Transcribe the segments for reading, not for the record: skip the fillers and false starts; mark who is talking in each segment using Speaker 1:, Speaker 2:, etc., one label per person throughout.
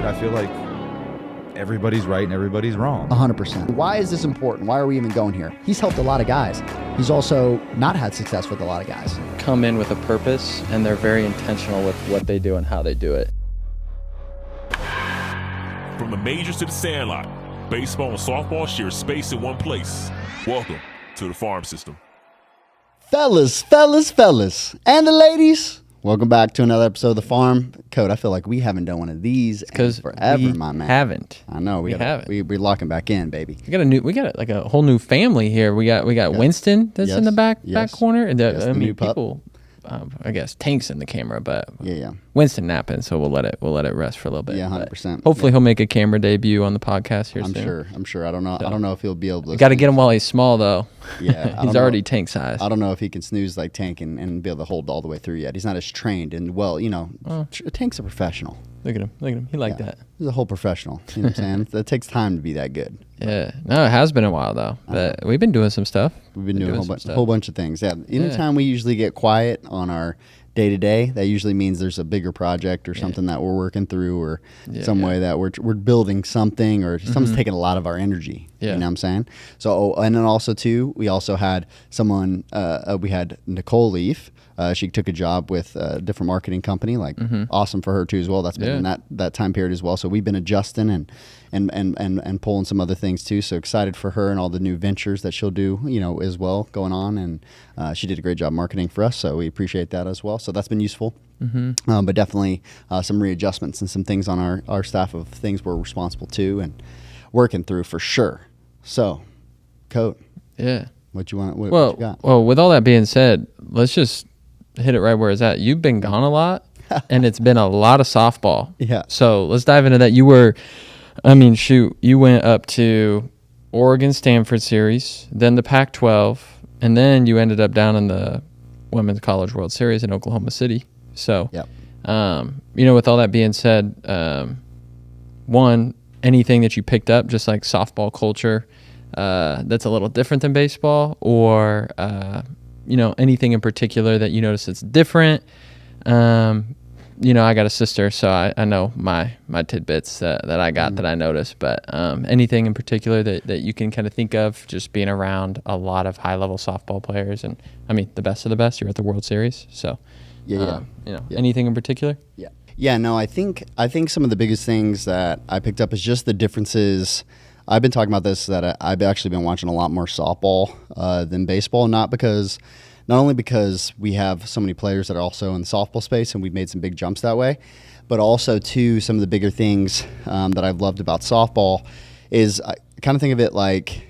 Speaker 1: dude, I feel like everybody's right and everybody's wrong.
Speaker 2: 100%. Why is this important? Why are we even going here? He's helped a lot of guys. He's also not had success with a lot of guys.
Speaker 3: Come in with a purpose, and they're very intentional with what they do and how they do it.
Speaker 4: From the majors to the sandlot, baseball and softball share space in one place. Welcome to the farm system.
Speaker 2: Fellas, and the ladies, welcome back to another episode of The Farm. Code, I feel like we haven't done one of these in forever, my man.
Speaker 3: Haven't.
Speaker 2: I know we haven't. We're locking back in, baby.
Speaker 3: We got like a whole new family here. We got Winston that's in the back corner, and
Speaker 2: the new pup.
Speaker 3: People. I guess Tank's in the camera, but
Speaker 2: yeah.
Speaker 3: Winston napping, so we'll let it rest for a little bit.
Speaker 2: Yeah, 100%.
Speaker 3: Hopefully, he'll make a camera debut on the podcast here soon.
Speaker 2: I'm sure. I don't know if he'll be able to.
Speaker 3: Got to get him while he's small, though.
Speaker 2: Yeah,
Speaker 3: he's already Tank size.
Speaker 2: I don't know if he can snooze like Tank and be able to hold all the way through yet. He's not as trained and Tank's a professional.
Speaker 3: Look at him. He like that.
Speaker 2: He's a whole professional. You know what I'm saying? It takes time to be that good.
Speaker 3: Yeah. No, it has been a while, though. But we've been doing some stuff.
Speaker 2: We've been doing a whole bunch of things. Yeah. Anytime we usually get quiet on our day-to-day, that usually means there's a bigger project or something that we're working through, or some way that we're building something, or something's taking a lot of our energy. You know what I'm saying? So, and then also too, we also had someone, we had Nicole Leaf. She took a job with a different marketing company, awesome for her too as well. That's been in that time period as well. So we've been adjusting and pulling some other things too. So excited for her and all the new ventures that she'll do, as well going on. And she did a great job marketing for us. So we appreciate that as well. So that's been useful. But definitely some readjustments and some things on our staff of things we're responsible to and working through for sure. So, Coat.
Speaker 3: Yeah.
Speaker 2: What you want? What you got?
Speaker 3: Well, with all that being said, let's just hit it right where it's at. You've been gone a lot, and it's been a lot of softball.
Speaker 2: Yeah.
Speaker 3: So let's dive into that. You went up to Oregon Stanford Series, then the Pac-12, and then you ended up down in the Women's College World Series in Oklahoma City. So, with all that being said, one, anything that you picked up, just like softball culture, that's a little different than baseball, or anything in particular that you notice that's different. I got a sister, so I know my tidbits that I got that I noticed, but anything in particular that you can kind of think of, just being around a lot of high-level softball players, and the best of the best. You're at the World Series, so anything in particular?
Speaker 2: Yeah, no, I think some of the biggest things that I picked up is just the differences. I've been talking about this, that I've actually been watching a lot more softball than baseball, not only because we have so many players that are also in the softball space and we've made some big jumps that way, but also too, some of the bigger things that I've loved about softball is I kind of think of it like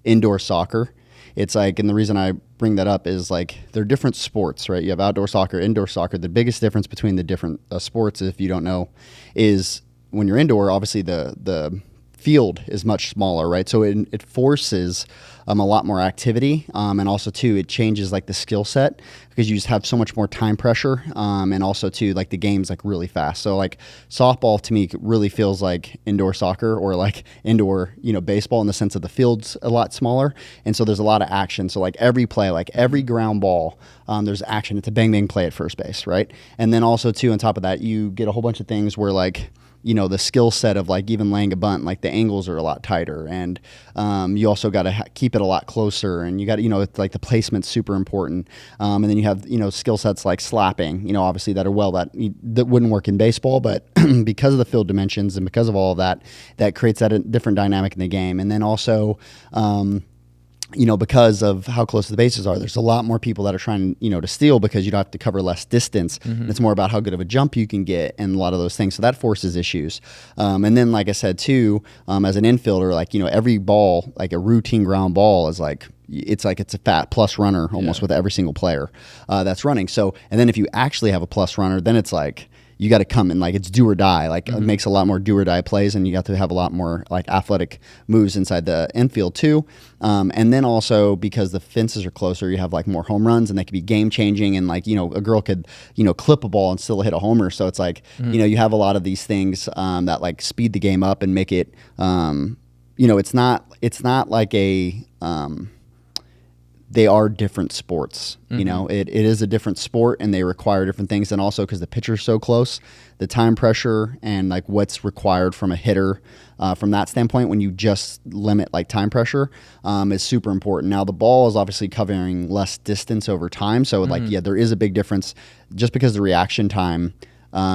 Speaker 2: indoor soccer. It's like, and the reason I bring that up is like they're different sports, right? You have outdoor soccer, indoor soccer. The biggest difference between the different sports, if you don't know, is when you're indoor, obviously the field is much smaller, right? So it forces a lot more activity, and also too, it changes like the skill set because you just have so much more time pressure, and also too, like the game's like really fast. So like softball to me really feels like indoor soccer or like indoor, baseball, in the sense of the field's a lot smaller, and so there's a lot of action. So like every play, like every ground ball, there's action. It's a bang bang play at first base, right? And then also too, on top of that, you get a whole bunch of things where like, the skill set of like even laying a bunt, like the angles are a lot tighter, and you also got to keep it a lot closer, and you got it's like the placement's super important, and then you have skill sets like slapping, obviously that wouldn't work in baseball, but because of the field dimensions and because of all of that, that creates that different dynamic in the game. And then also because of how close the bases are, there's a lot more people that are trying, to steal because you don't have to cover less distance. Mm-hmm. It's more about how good of a jump you can get and a lot of those things. So that forces issues. And then, like I said, too, as an infielder, like, every ball, like a routine ground ball is like, it's a fat plus runner almost with every single player that's running. So, and then if you actually have a plus runner, then it's like, you got to come in, like it's do or die. Like it makes a lot more do or die plays, and you got to have a lot more like athletic moves inside the infield too. And then also because the fences are closer, you have like more home runs, and they could be game changing. And like a girl could clip a ball and still hit a homer. So it's like you have a lot of these things that like speed the game up and make it. It's not like a they are different sports. You know, it is a different sport, and they require different things. And also because the pitcher's so close, the time pressure and like what's required from a hitter from that standpoint, when you just limit like time pressure, is super important. Now the ball is obviously covering less distance over time. So like, yeah, there is a big difference just because the reaction time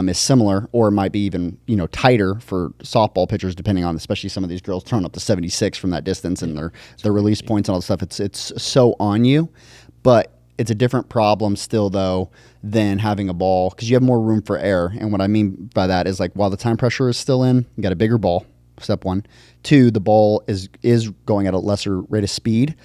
Speaker 2: is similar, or it might be even, you know, tighter for softball pitchers, depending on, especially some of these girls throwing up to 76 from that distance, and their release points and all that stuff. It's so on you, but it's a different problem still though than having a ball, because you have more room for error. And what I mean by that is, like, while the time pressure is still in, you got a bigger ball. Step one. Two, the ball is going at a lesser rate of speed,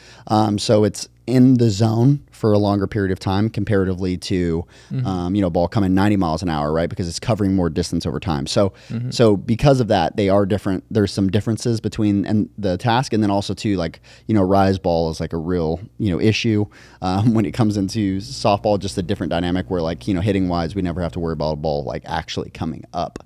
Speaker 2: so it's in the zone for a longer period of time comparatively to, you know, ball coming 90 miles an hour, right? Because it's covering more distance over time. So, so because of that, they are different. There's some differences between the task, and then also too, like, you know, rise ball is like a real, you know, issue when it comes into softball. Just a different dynamic where, like, you know, hitting wise, we never have to worry about a ball like actually coming up.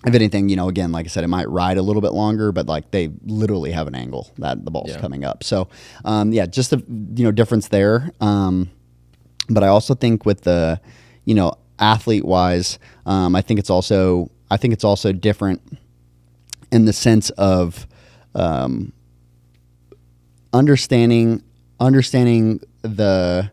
Speaker 2: If anything, you know, again, like I said, it might ride a little bit longer, but like they literally have an angle that the ball's coming up. So, yeah, just a, you know, difference there. But I also think with the, you know, athlete wise, I think it's also different in the sense of understanding the,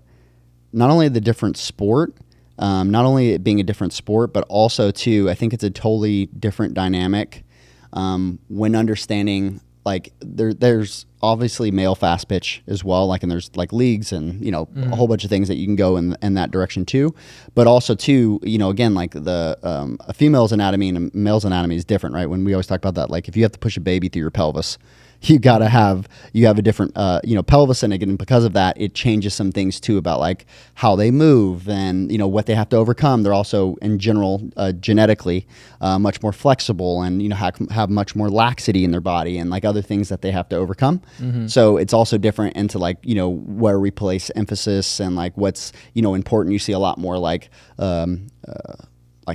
Speaker 2: not only the different sport, not only it being a different sport, but also too, I think it's a totally different dynamic when understanding, like, there's obviously male fast pitch as well, like, and there's like leagues and, you know, a whole bunch of things that you can go in that direction too. But also too, you know, again, like the a female's anatomy and a male's anatomy is different, right? When we always talk about that, like, if you have to push a baby through your pelvis, you have a different, you know, pelvis, and again, because of that, it changes some things too about like how they move and, you know, what they have to overcome. They're also in general, genetically, much more flexible, and, you know, have much more laxity in their body and like other things that they have to overcome. So it's also different into, like, you know, where we place emphasis and like what's, you know, important. You see a lot more like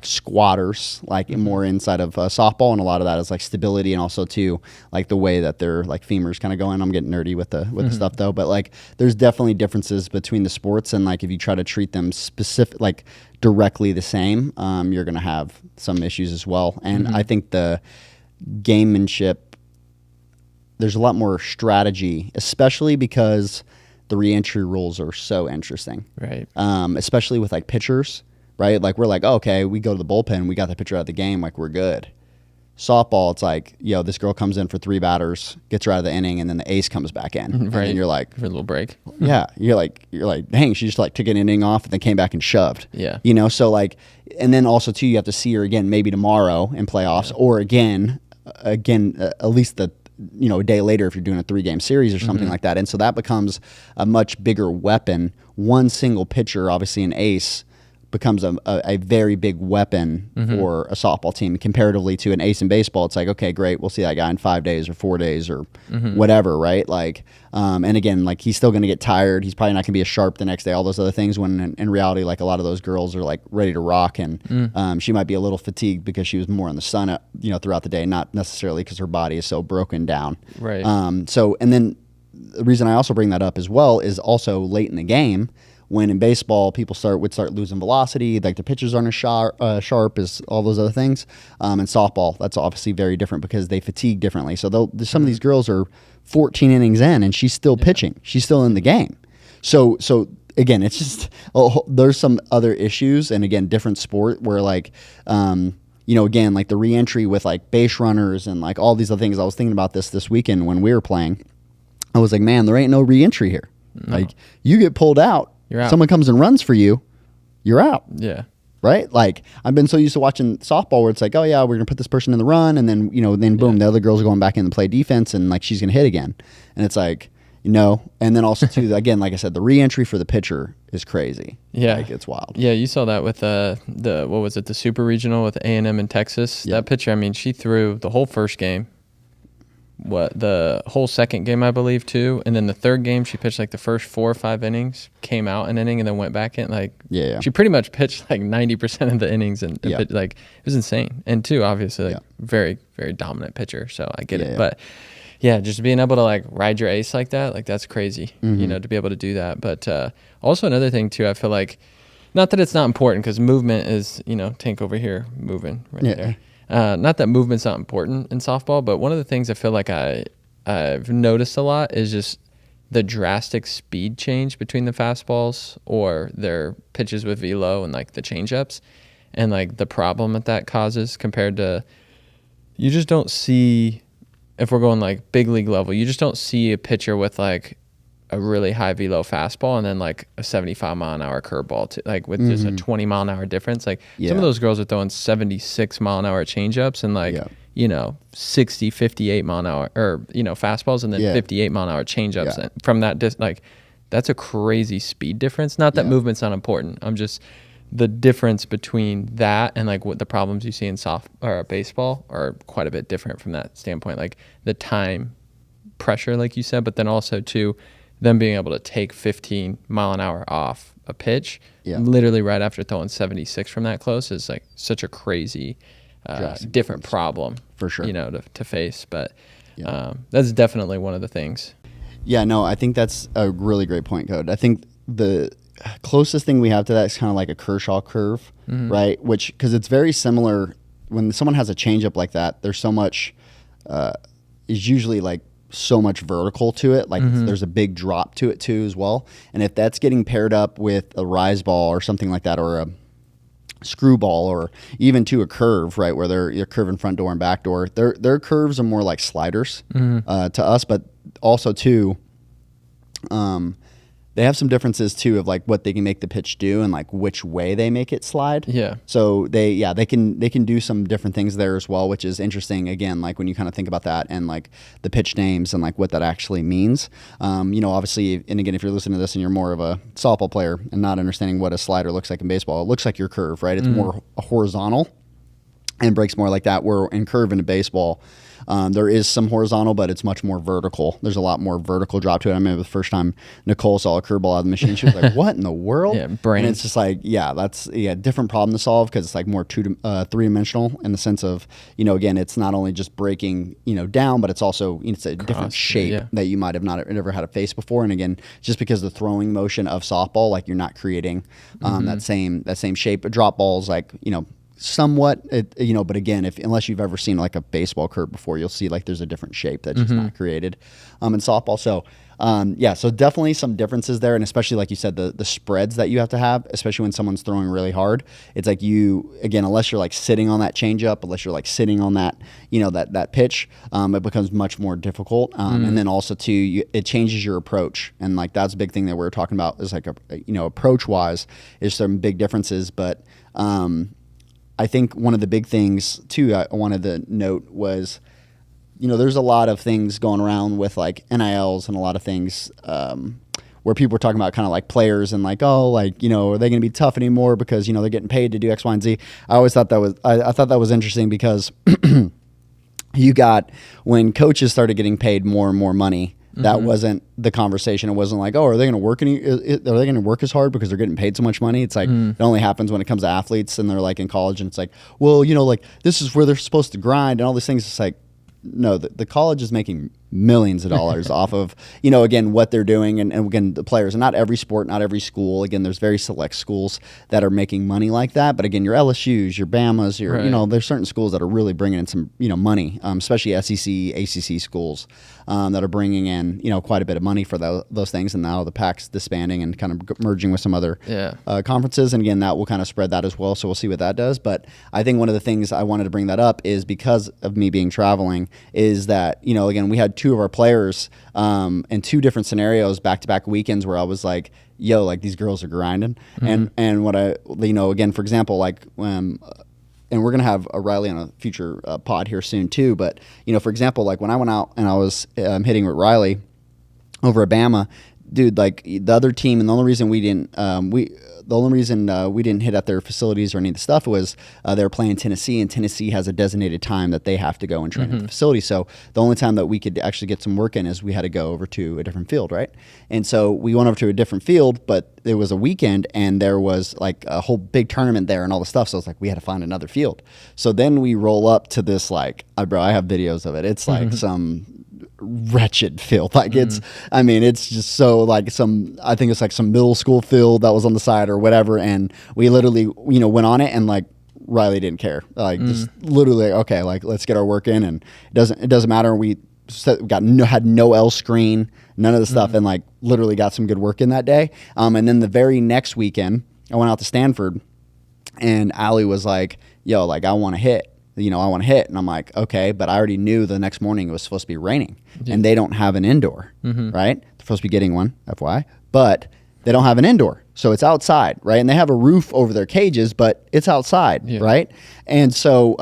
Speaker 2: squatters, like more inside of softball, and a lot of that is like stability, and also too, like the way that their like femurs kind of go in. I'm getting nerdy with the stuff though, but like there's definitely differences between the sports, and like if you try to treat them specific, like directly the same, you're gonna have some issues as well. And I think the gamemanship, there's a lot more strategy, especially because the reentry rules are so interesting,
Speaker 3: Right.
Speaker 2: Especially with like pitchers. Right? Like, we're like, oh, okay, we go to the bullpen, we got the pitcher out of the game, like, we're good. Softball, it's like, yo, this girl comes in for 3 batters, gets her out of the inning, and then the ace comes back in.
Speaker 3: Right.
Speaker 2: And you're like,
Speaker 3: For a little break.
Speaker 2: yeah, you're like, dang, she just like took an inning off and then came back and shoved.
Speaker 3: Yeah.
Speaker 2: You know, so like, and then also too, you have to see her again, maybe tomorrow in playoffs, or again, at least the, you know, a day later if you're doing a 3-game series or something like that. And so that becomes a much bigger weapon. One single pitcher, obviously an ace, becomes a very big weapon for a softball team comparatively to an ace in baseball. It's like, okay, great, we'll see that guy in 5 days or 4 days or whatever, right? Like, and again, like, he's still going to get tired. He's probably not going to be as sharp the next day, all those other things, when in reality, like, a lot of those girls are like ready to rock, and she might be a little fatigued because she was more in the sun, you know, throughout the day, not necessarily because her body is so broken down.
Speaker 3: Right.
Speaker 2: So, and then the reason I also bring that up as well is also late in the game, when in baseball people would start losing velocity, like the pitchers aren't as sharp as all those other things. In softball, that's obviously very different because they fatigue differently. So some of these girls are 14 innings in, and she's still pitching. She's still in the game. So again, it's just there's some other issues, and again, different sport where like. You know, again, like the reentry with like base runners and like all these other things. I was thinking about this weekend when we were playing. I was like, man, there ain't no reentry here. No. Like, you get pulled out,
Speaker 3: you're out.
Speaker 2: Someone comes and runs for you, you're out.
Speaker 3: Yeah.
Speaker 2: Right? Like, I've been so used to watching softball where it's like, oh yeah, we're gonna put this person in the run, and then, you know, then boom, the other girls are going back in to play defense, and like she's gonna hit again, and it's like, you know. And then also too, again, like I said, the reentry for the pitcher is crazy.
Speaker 3: Yeah,
Speaker 2: like, it's wild.
Speaker 3: Yeah, you saw that with the what was it, the Super Regional with A&M in Texas.
Speaker 2: Yep.
Speaker 3: That pitcher, I mean, she threw the whole first game, the whole second game, I believe, too, and then the third game she pitched like the first 4 or 5 innings, came out an inning, and then went back in. Like, she pretty much pitched like 90% of the innings, and pitched, like, it was insane. And two, obviously, like, very, very dominant pitcher. So I get it, but. yeah, just being able to like ride your ace like that, like that's crazy, you know, to be able to do that. But also another thing too, I feel like, not that it's not important, because movement is, you know, Tank over here moving right there. Not that movement's not important in softball, but one of the things I feel like I've noticed a lot is just the drastic speed change between the fastballs or their pitches with velo and like the changeups, and like the problem that causes compared to, you just don't see, if we're going like big league level, you just don't see a pitcher with like a really high velo fastball and then like a 75-mile-an-hour curveball, like with just a 20-mile-an-hour difference. Like some of those girls are throwing 76-mile-an-hour changeups and like, you know, 60, 58-mile-an-hour or, you know, fastballs, and then 58-mile-an-hour changeups. And from that, like, that's a crazy speed difference. Not that movement's not important. I'm just, the difference between that and like what the problems you see in soft or baseball are quite a bit different from that standpoint. Like the time pressure, like you said, but then also too, them being able to take 15-mile-an-hour off a pitch, literally right after throwing 76 from that close, is like such a crazy, different problem
Speaker 2: for sure,
Speaker 3: you know, to face. But that's definitely one of the things.
Speaker 2: Yeah, no, I think that's a really great point, Code. I think the closest thing we have to that is kind of like a Kershaw curve, right? Which, because it's very similar when someone has a changeup like that. There's so much, is usually like so much vertical to it, like there's a big drop to it too as well. And if that's getting paired up with a rise ball or something like that, or a screwball, or even to a curve, right, where they're curving front door and back door, their curves are more like sliders to us, but also too, they have some differences too of like what they can make the pitch do and like which way they make it slide. Yeah. So they can do some different things there as well, which is interesting. Again, like when you kind of think about that and like the pitch names and like what that actually means. You know, obviously, and again, if you're listening to this and you're more of a softball player and not understanding what a slider looks like in baseball, it looks like your curve, right? It's more horizontal and breaks more like that. Where in curve in baseball, there is some horizontal, but it's much more vertical. There's a lot more vertical drop to it. I remember the first time Nicole saw a curveball out of the machine, she was like, what in the world? And it's just like, that's a different problem to solve, because it's like more three-dimensional in the sense of, you know, again, it's not only just breaking, you know, down, but it's also, it's a different shape that you might have never had to face before. And again, just because the throwing motion of softball, like you're not creating that same shape. Drop balls, like, you know, somewhat, you know, but again, unless you've ever seen like a baseball curve before, you'll see like there's a different shape that's just not created in softball. So so definitely some differences there, and especially like you said, the spreads that you have to have, especially when someone's throwing really hard. It's like you, again, unless you're like sitting on that changeup, unless you're like sitting on that, you know, that pitch, it becomes much more difficult. And then also too, it changes your approach, and like that's a big thing that we're talking about is like you know, approach wise is some big differences, but I think one of the big things too I wanted to note was, you know, there's a lot of things going around with like NILs and a lot of things where people are talking about kind of like players and like, oh, like, you know, are they going to be tough anymore because, you know, they're getting paid to do X, Y, and Z. I always thought that was, I thought that was interesting because you got, when coaches started getting paid more and more money, that wasn't the conversation. It wasn't like, oh, are they going to work are they going to work as hard because they're getting paid so much money? It's like, it only happens when it comes to athletes and they're like in college and it's like, well, you know, like this is where they're supposed to grind and all these things. It's like, no, the college is making millions of dollars off of, you know, again, what they're doing. And again, the players, and not every sport, not every school. Again, there's very select schools that are making money like that. But again, your LSUs, your Bamas, you know, there's certain schools that are really bringing in some, you know, money, especially SEC, ACC schools that are bringing in, you know, quite a bit of money for those things. And now the PAC's disbanding and kind of merging with some other conferences. And again, that will kind of spread that as well. So we'll see what that does. But I think one of the things I wanted to bring that up is because of me being traveling is that, you know, again, we had two of our players in two different scenarios, back-to-back weekends where I was like, yo, like these girls are grinding. And what I, you know, again, for example, like, and we're going to have Riley on a future pod here soon too. But, you know, for example, like when I went out and I was hitting with Riley over at Bama, dude, like the other team, and the only reason we didn't, we didn't hit at their facilities or any of the stuff was they were playing Tennessee, and Tennessee has a designated time that they have to go and train at the facility. So the only time that we could actually get some work in is we had to go over to a different field, right? And so we went over to a different field, but it was a weekend, and there was like a whole big tournament there and all the stuff. So it's like we had to find another field. So then we roll up to this, like, bro, I have videos of it. It's like some wretched field. Like it's just so like I think it's like some middle school field that was on the side or whatever. And we literally, went on it, and like Riley didn't care. Like just literally, okay, like let's get our work in, and it doesn't matter. We had no L screen, none of the stuff, and like literally got some good work in that day. And then the very next weekend, I went out to Stanford, and Allie was like, yo, like I want to hit. I want to hit. And I'm like, okay, but I already knew the next morning it was supposed to be raining, and they don't have an indoor, right? They're supposed to be getting one, FYI, but they don't have an indoor. So it's outside, right? And they have a roof over their cages, but it's outside, right? And so,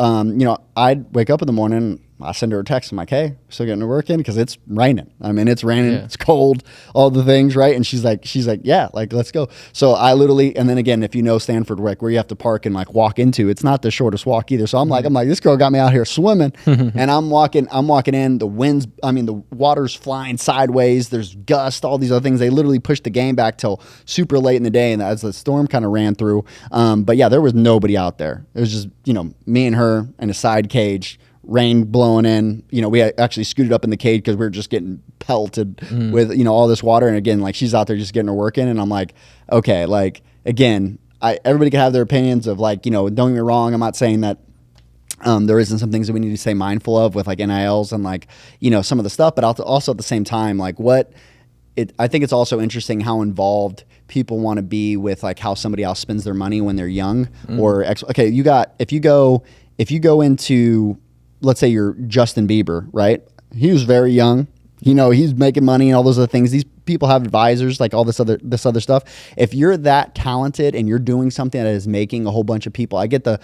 Speaker 2: I'd wake up in the morning, I send her a text. I'm like, hey, still getting to work in? Because it's raining. I mean, it's raining. Yeah. It's cold, all the things, right? And she's like, yeah, like, let's go. So I literally, and then again, if you know Stanford, like where you have to park and like walk into, it's not the shortest walk either. So I'm like, this girl got me out here swimming, and I'm walking in. The water's flying sideways. There's gust, all these other things. They literally pushed the game back till super late in the day, and as the storm kind of ran through. But yeah, there was nobody out there. It was just me and her in a side cage. Rain blowing in, we actually scooted up in the cage because we were just getting pelted with, all this water. And again, like she's out there just getting her work in. And I'm like, okay, like, again, everybody can have their opinions of like, don't get me wrong. I'm not saying that there isn't some things that we need to stay mindful of with like NILs and like, some of the stuff, but also at the same time, like I think it's also interesting how involved people want to be with like how somebody else spends their money when they're young if you go into, let's say you're Justin Bieber, right? He was very young. He's making money and all those other things. These people have advisors, like all this other stuff. If you're that talented and you're doing something that is making a whole bunch of people, I get the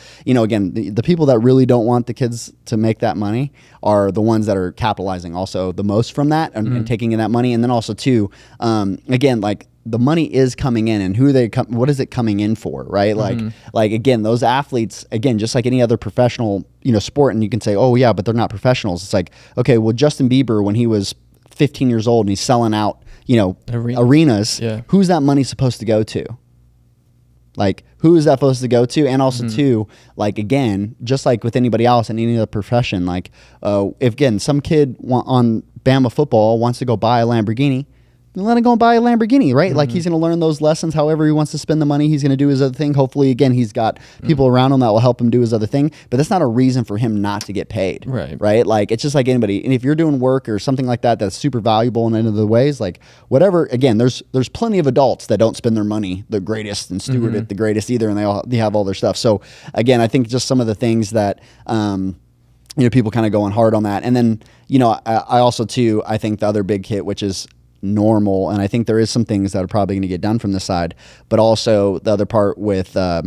Speaker 2: people that really don't want the kids to make that money are the ones that are capitalizing also the most from that and taking in that money. And then also too, again, like the money is coming in, and what is it coming in for, right? Like again, those athletes, again, just like any other professional, sport, and you can say, oh yeah, but they're not professionals. It's like, okay, well, Justin Bieber, when he was 15 years old and he's selling out, arenas, who's that money supposed to go to? Like, who is that supposed to go to? And also too, like, again, just like with anybody else in any other profession, like, if again, some kid on Bama football wants to go buy a Lamborghini, let him go and buy a Lamborghini, right? Like he's going to learn those lessons however he wants to spend the money. He's going to do his other thing. Hopefully, again, he's got people around him that will help him do his other thing. But that's not a reason for him not to get paid, right? Like it's just like anybody. And if you're doing work or something like that that's super valuable in any of the ways, like whatever. Again, there's plenty of adults that don't spend their money the greatest and steward it the greatest either, and they have all their stuff. So again, I think just some of the things that people kind of going hard on that, and then I also too I think the other big hit, which is normal, and I think there is some things that are probably going to get done from this side, but also the other part with I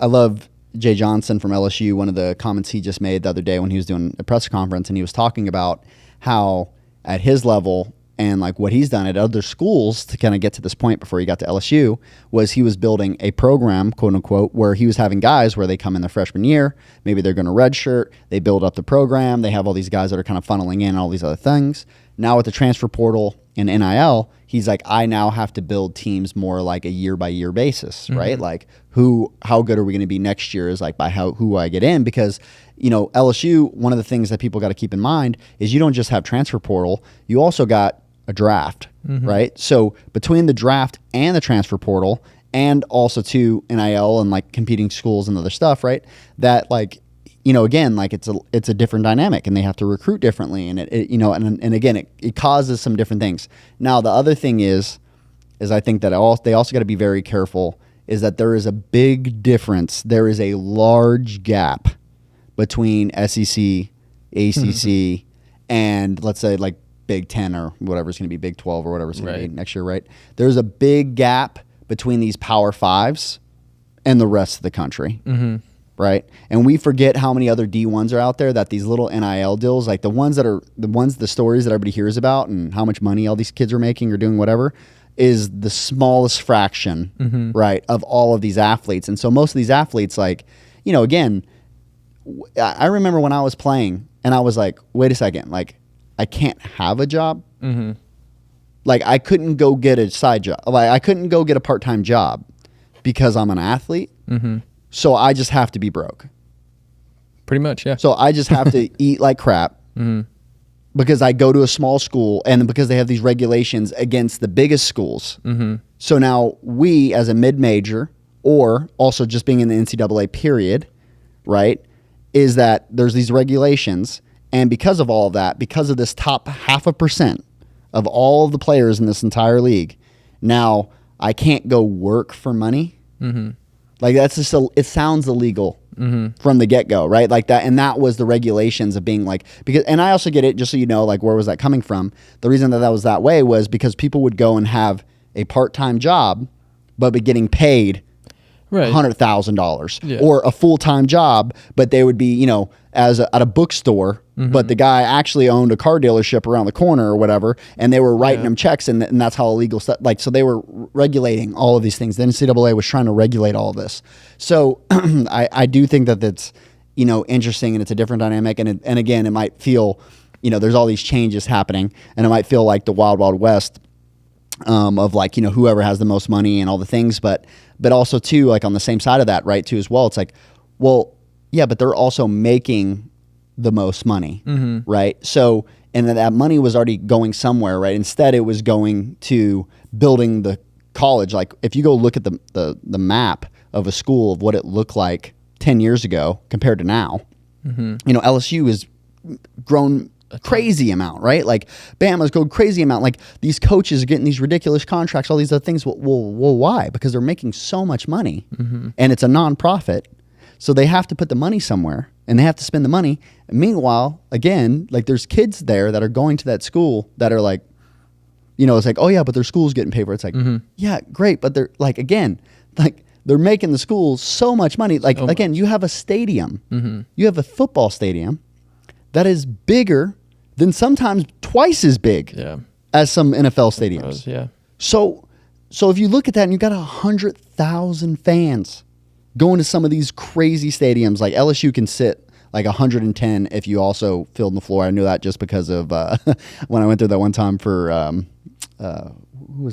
Speaker 2: love Jay Johnson from LSU. One of the comments he just made the other day when he was doing a press conference, and he was talking about how at his level and like what he's done at other schools to kind of get to this point before he got to LSU was he was building a program, quote unquote, where he was having guys where they come in their freshman year, maybe they're going to redshirt, they build up the program, they have all these guys that are kind of funneling in all these other things. Now with the transfer portal and NIL, he's like, I now have to build teams more like a year by year basis, right? Like how good are we going to be next year is like by who I get in, because LSU, one of the things that people got to keep in mind is you don't just have transfer portal, you also got a draft, right? So between the draft and the transfer portal, and also to NIL and like competing schools and other stuff, right? That like, again, like it's a different dynamic, and they have to recruit differently, and and again, it causes some different things. Now the other thing is I think that they also got to be very careful. Is that there is a big difference. There is a large gap between SEC, ACC, and let's say like Big 10 or whatever it's going to be, Big 12 or whatever it's going to be next year, right? There's a big gap between these Power Fives and the rest of the country, right? And we forget how many other D1s are out there, that these little NIL deals, like the stories that everybody hears about and how much money all these kids are making or doing whatever, is the smallest fraction, right, of all of these athletes. And so most of these athletes, like, again, I remember when I was playing and I was like, wait a second, like, I can't have a job. Like I couldn't go get a side job. Like I couldn't go get a part-time job because I'm an athlete. So I just have to be broke.
Speaker 3: Pretty much, yeah.
Speaker 2: So I just have to eat like crap because I go to a small school and because they have these regulations against the biggest schools. So now we, as a mid-major, or also just being in the NCAA period, right, is that there's these regulations. And because of all of that, because of this top 0.5% of all of the players in this entire league, now I can't go work for money. Like that's just it sounds illegal from the get-go, right? Like that, and that was the regulations of being like, because, and I also get it, just so you know, like where was that coming from? The reason that was that way was because people would go and have a part-time job, but be getting paid $100,000 or a full-time job, but they would be, you know, at a bookstore, but the guy actually owned a car dealership around the corner or whatever, and they were writing him checks, and that's how illegal stuff. Like, so they were regulating all of these things. The NCAA was trying to regulate all of this. So I do think that that's, you know, interesting, and it's a different dynamic. And again, it might feel, you know, there's all these changes happening, and it might feel like the Wild Wild West. Of like, you know, whoever has the most money and all the things, but also too, like on the same side of that, right, too, as well, it's like, well, yeah, but they're also making the most money, right? So, and that money was already going somewhere, right? Instead, it was going to building the college. Like if you go look at the map of a school of what it looked like 10 years ago compared to now, you know, LSU has grown crazy amount, right? Like Bama's go crazy amount. Like these coaches are getting these ridiculous contracts, all these other things. Well, why? Because they're making so much money, and it's a nonprofit, so they have to put the money somewhere, and they have to spend the money. And meanwhile, again, like there's kids there that are going to that school that are like, you know, it's like, oh yeah, but their school's getting paid for. It's like, yeah, great, but they're like, again, like they're making the schools so much money. Like again, you have a stadium, you have a football stadium that is bigger than sometimes twice as big as some NFL stadiums. So if you look at that and you got 100,000 fans going to some of these crazy stadiums, like LSU can sit like 110 if you also filled the floor. I knew that just because of when I went there that one time for who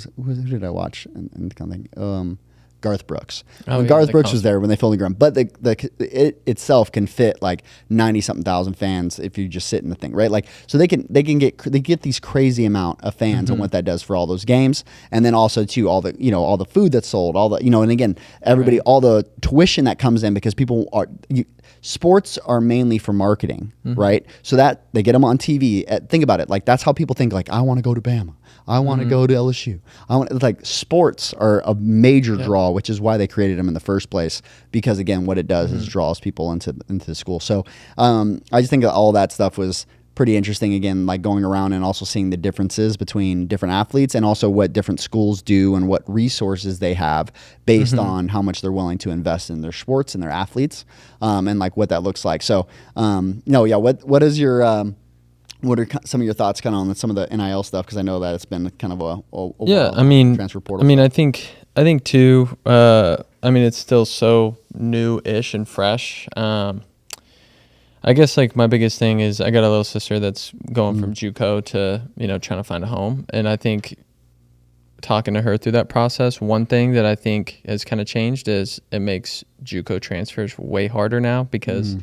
Speaker 2: did I watch and kind of think Garth Brooks. When Garth Brooks was there when they filled the ground, but it itself can fit like 90-something thousand fans if you just sit in the thing, right? Like so they get these crazy amount of fans and what that does for all those games, and then also too all the food that's sold, all the, you know, and again everybody all the tuition that comes in because people are sports are mainly for marketing, right? So that they get them on TV. Think about it, like that's how people think. Like I want to go to Bama. I want to go to LSU. Like sports are a major draw, which is why they created them in the first place. Because again, what it does is draws people into the school. So I just think that all that stuff was pretty interesting. Again, like going around and also seeing the differences between different athletes and also what different schools do and what resources they have based on how much they're willing to invest in their sports and their athletes, and like what that looks like. So what is your what are some of your thoughts kind of on some of the NIL stuff? Because I know that it's been kind of a
Speaker 3: I mean,
Speaker 2: transfer portal.
Speaker 3: I mean, I think too. I mean, it's still so new-ish and fresh. I guess like my biggest thing is I got a little sister that's going from JUCO to, you know, trying to find a home, and I think talking to her through that process, one thing that I think has kind of changed is it makes JUCO transfers way harder now because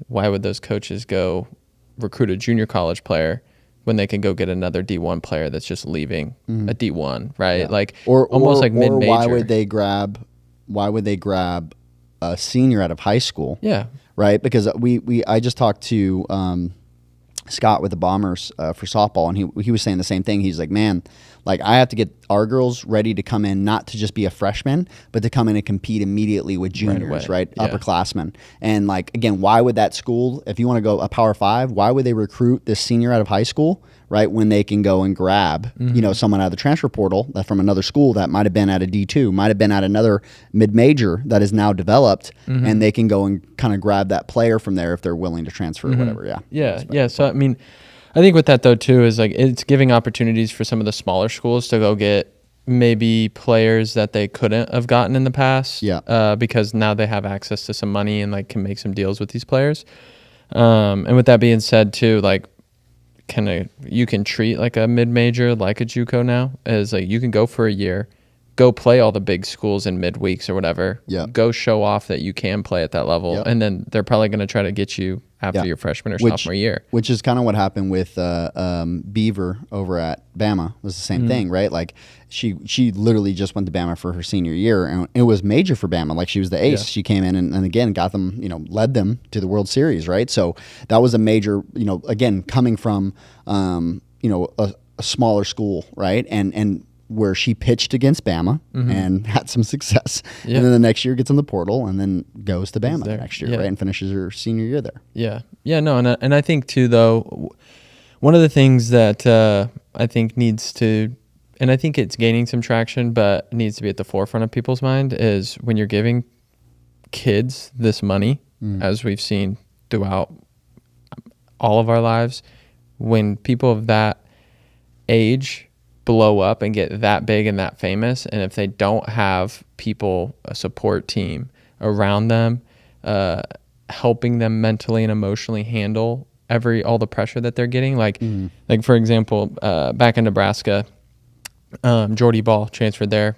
Speaker 3: why would those coaches go recruit a junior college player when they can go get another D1 player that's just leaving a D1, right? Yeah. Like almost like mid-major.
Speaker 2: Why would they grab a senior out of high school?
Speaker 3: Yeah.
Speaker 2: Right? Because I just talked to Scott with the Bombers for softball, and he was saying the same thing. He's like, man, like I have to get our girls ready to come in, not to just be a freshman, but to come in and compete immediately with juniors, right? Yeah. Upperclassmen. And like, again, why would that school, if you want to go a Power 5, why would they recruit this senior out of high school, right? When they can go and grab, you know, someone out of the transfer portal that from another school that might have been at a D2, might have been at another mid-major that is now developed, and they can go and kind of grab that player from there if they're willing to transfer or whatever. Yeah.
Speaker 3: So, I mean, I think with that though too is like it's giving opportunities for some of the smaller schools to go get maybe players that they couldn't have gotten in the past. Yeah. Because now they have access to some money and like can make some deals with these players. And with that being said too, like you can treat like a mid-major like a JUCO now as like you can go for a year, go play all the big schools in midweeks or whatever.
Speaker 2: Yeah.
Speaker 3: Go show off that you can play at that level.
Speaker 2: Yep.
Speaker 3: And then they're probably going to try to get you after your freshman or sophomore year.
Speaker 2: Which is kind of what happened with Beaver over at Bama. It was the same thing, right? Like she literally just went to Bama for her senior year, and it was major for Bama. Like she was the ace.
Speaker 3: Yeah.
Speaker 2: She came in and again got them, led them to the World Series, right? So that was a major, again, coming from, a smaller school, right? And where she pitched against Bama and had some success.
Speaker 3: Yeah.
Speaker 2: And then the next year gets in the portal and then goes to Bama
Speaker 3: there.
Speaker 2: next year,
Speaker 3: Yeah.
Speaker 2: right? And finishes her senior year there.
Speaker 3: Yeah. Yeah, no, and I think too, though, one of the things that I think needs to, and I think it's gaining some traction, but needs to be at the forefront of people's mind is when you're giving kids this money, as we've seen throughout all of our lives, when people of that age blow up and get that big and that famous, and if they don't have people, a support team around them, helping them mentally and emotionally handle all the pressure that they're getting, like for example, back in Nebraska, Jordy Ball transferred there.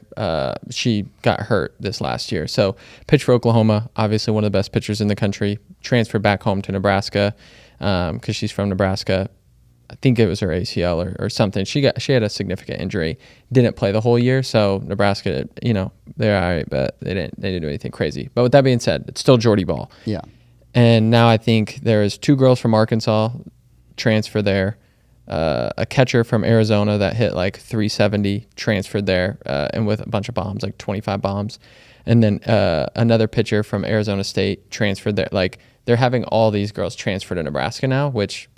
Speaker 3: She got hurt this last year, so pitched for Oklahoma, obviously one of the best pitchers in the country, transferred back home to Nebraska because she's from Nebraska. I think it was her ACL or something. She had a significant injury, didn't play the whole year. So Nebraska, they're all right, but they didn't do anything crazy. But with that being said, it's still Jordy Ball.
Speaker 2: Yeah.
Speaker 3: And now I think there's 2 girls from Arkansas transfer there, a catcher from Arizona that hit like 370 transferred there, and with a bunch of bombs, like 25 bombs, and then another pitcher from Arizona State transferred there. Like they're having all these girls transfer to Nebraska now, which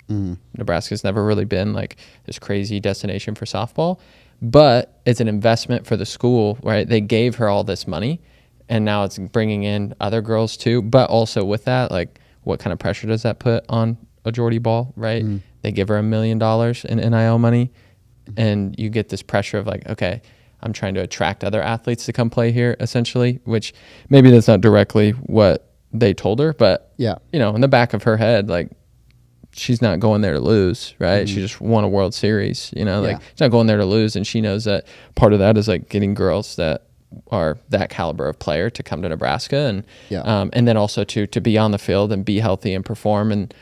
Speaker 3: Nebraska's never really been like this crazy destination for softball, but it's an investment for the school, right? They gave her all this money, and now it's bringing in other girls too. But also with that, like, what kind of pressure does that put on a Jordy Ball, right? They give her $1 million in NIL money, and you get this pressure of like, okay, I'm trying to attract other athletes to come play here, essentially, which maybe that's not directly what they told her, but in the back of her head, like, she's not going there to lose, right? She just won a World Series, she's not going there to lose. And she knows that part of that is like getting girls that are that caliber of player to come to Nebraska. And then also to be on the field and be healthy and perform. And,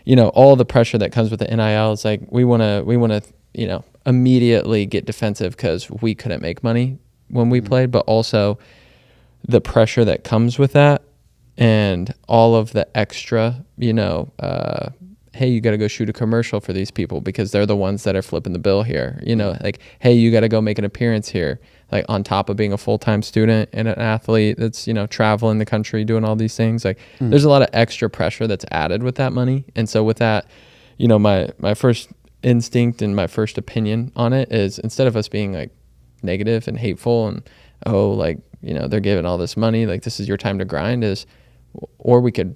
Speaker 3: all the pressure that comes with the NIL is like, we want to, immediately get defensive because we couldn't make money when we played, but also the pressure that comes with that and all of the extra, hey, you got to go shoot a commercial for these people because they're the ones that are flipping the bill here. Like, hey, you got to go make an appearance here. Like, on top of being a full-time student and an athlete that's, traveling the country, doing all these things. Like, there's a lot of extra pressure that's added with that money. And so with that, my first instinct and my first opinion on it is, instead of us being like negative and hateful and, they're giving all this money, like, this is your time to grind, or we could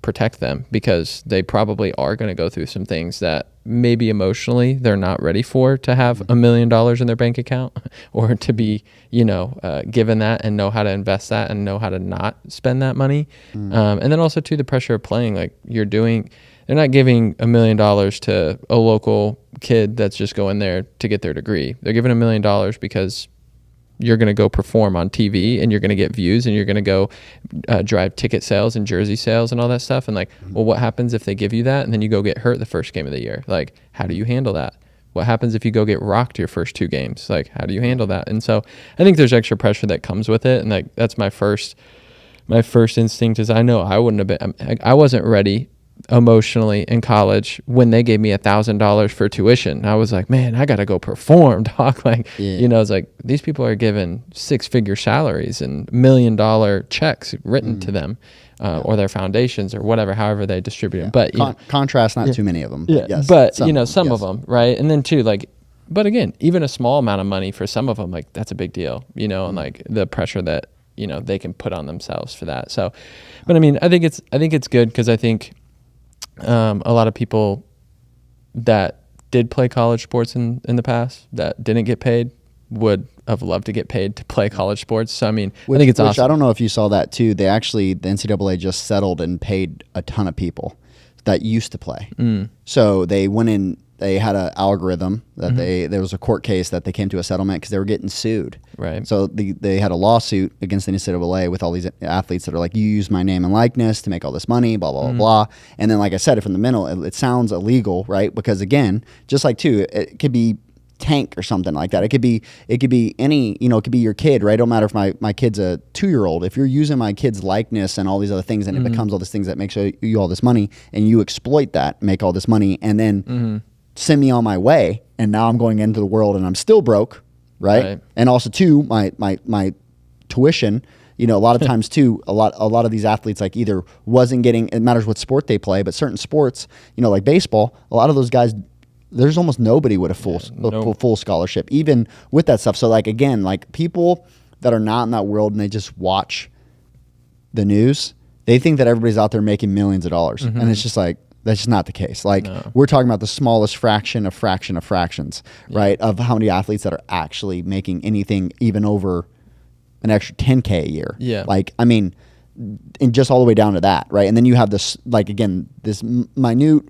Speaker 3: protect them because they probably are going to go through some things that maybe emotionally they're not ready for, to have $1 million in their bank account or to be, given that and know how to invest that and know how to not spend that money. And then also too, the pressure of playing, like they're not giving $1 million to a local kid that's just going there to get their degree. They're giving $1 million because you're going to go perform on TV and you're going to get views and you're going to go drive ticket sales and jersey sales and all that stuff. And like, well, what happens if they give you that and then you go get hurt the first game of the year? Like, how do you handle that? What happens if you go get rocked your first 2 games? Like, how do you handle that? And so I think there's extra pressure that comes with it. And like, that's my first instinct is, I know I wouldn't have been, I wasn't ready emotionally in college when they gave me $1,000 for tuition. I was like, man, I gotta go perform, doc. Like, it's like, these people are given 6-figure salaries and $1 million checks written to them, or their foundations or whatever, however they distribute them. But
Speaker 2: contrast, not too many of them.
Speaker 3: Yeah,
Speaker 2: yes,
Speaker 3: but some of them, right? And then too, like, but again, even a small amount of money for some of them, like, that's a big deal, and like the pressure that they can put on themselves for that. So, but I mean, I think it's good because I think a lot of people that did play college sports in the past that didn't get paid would have loved to get paid to play college sports. So, I mean, I think it's awesome.
Speaker 2: I don't know if you saw that too. The NCAA just settled and paid a ton of people that used to play. So they went in, they had an algorithm that there was a court case that they came to a settlement because they were getting sued.
Speaker 3: Right.
Speaker 2: So they had a lawsuit against the NCAA with all these athletes that are like, you use my name and likeness to make all this money, blah, blah, blah, blah. And then, like I said, from the middle, it sounds illegal, right? Because again, just like too, it could be Tank or something like that. It could be any, it could be your kid, right? It don't matter if my kid's a 2-year-old. If you're using my kid's likeness and all these other things, and it becomes all these things that makes you all this money, and you exploit that, make all this money, and then send me on my way, and now I'm going into the world and I'm still broke, right? And also too, my tuition, a lot of times too, a lot of these athletes like either wasn't getting, it matters what sport they play, but certain sports, like baseball, a lot of those guys, there's almost nobody with a full scholarship, even with that stuff. So like, again, like people that are not in that world and they just watch the news, they think that everybody's out there making millions of dollars. And it's just like, that's just not the case. Like we're talking about the smallest fraction of fractions, right? Of how many athletes that are actually making anything even over an extra 10K a year.
Speaker 3: Yeah.
Speaker 2: Like, I mean, and just all the way down to that, right? And then you have this, like, again, this minute,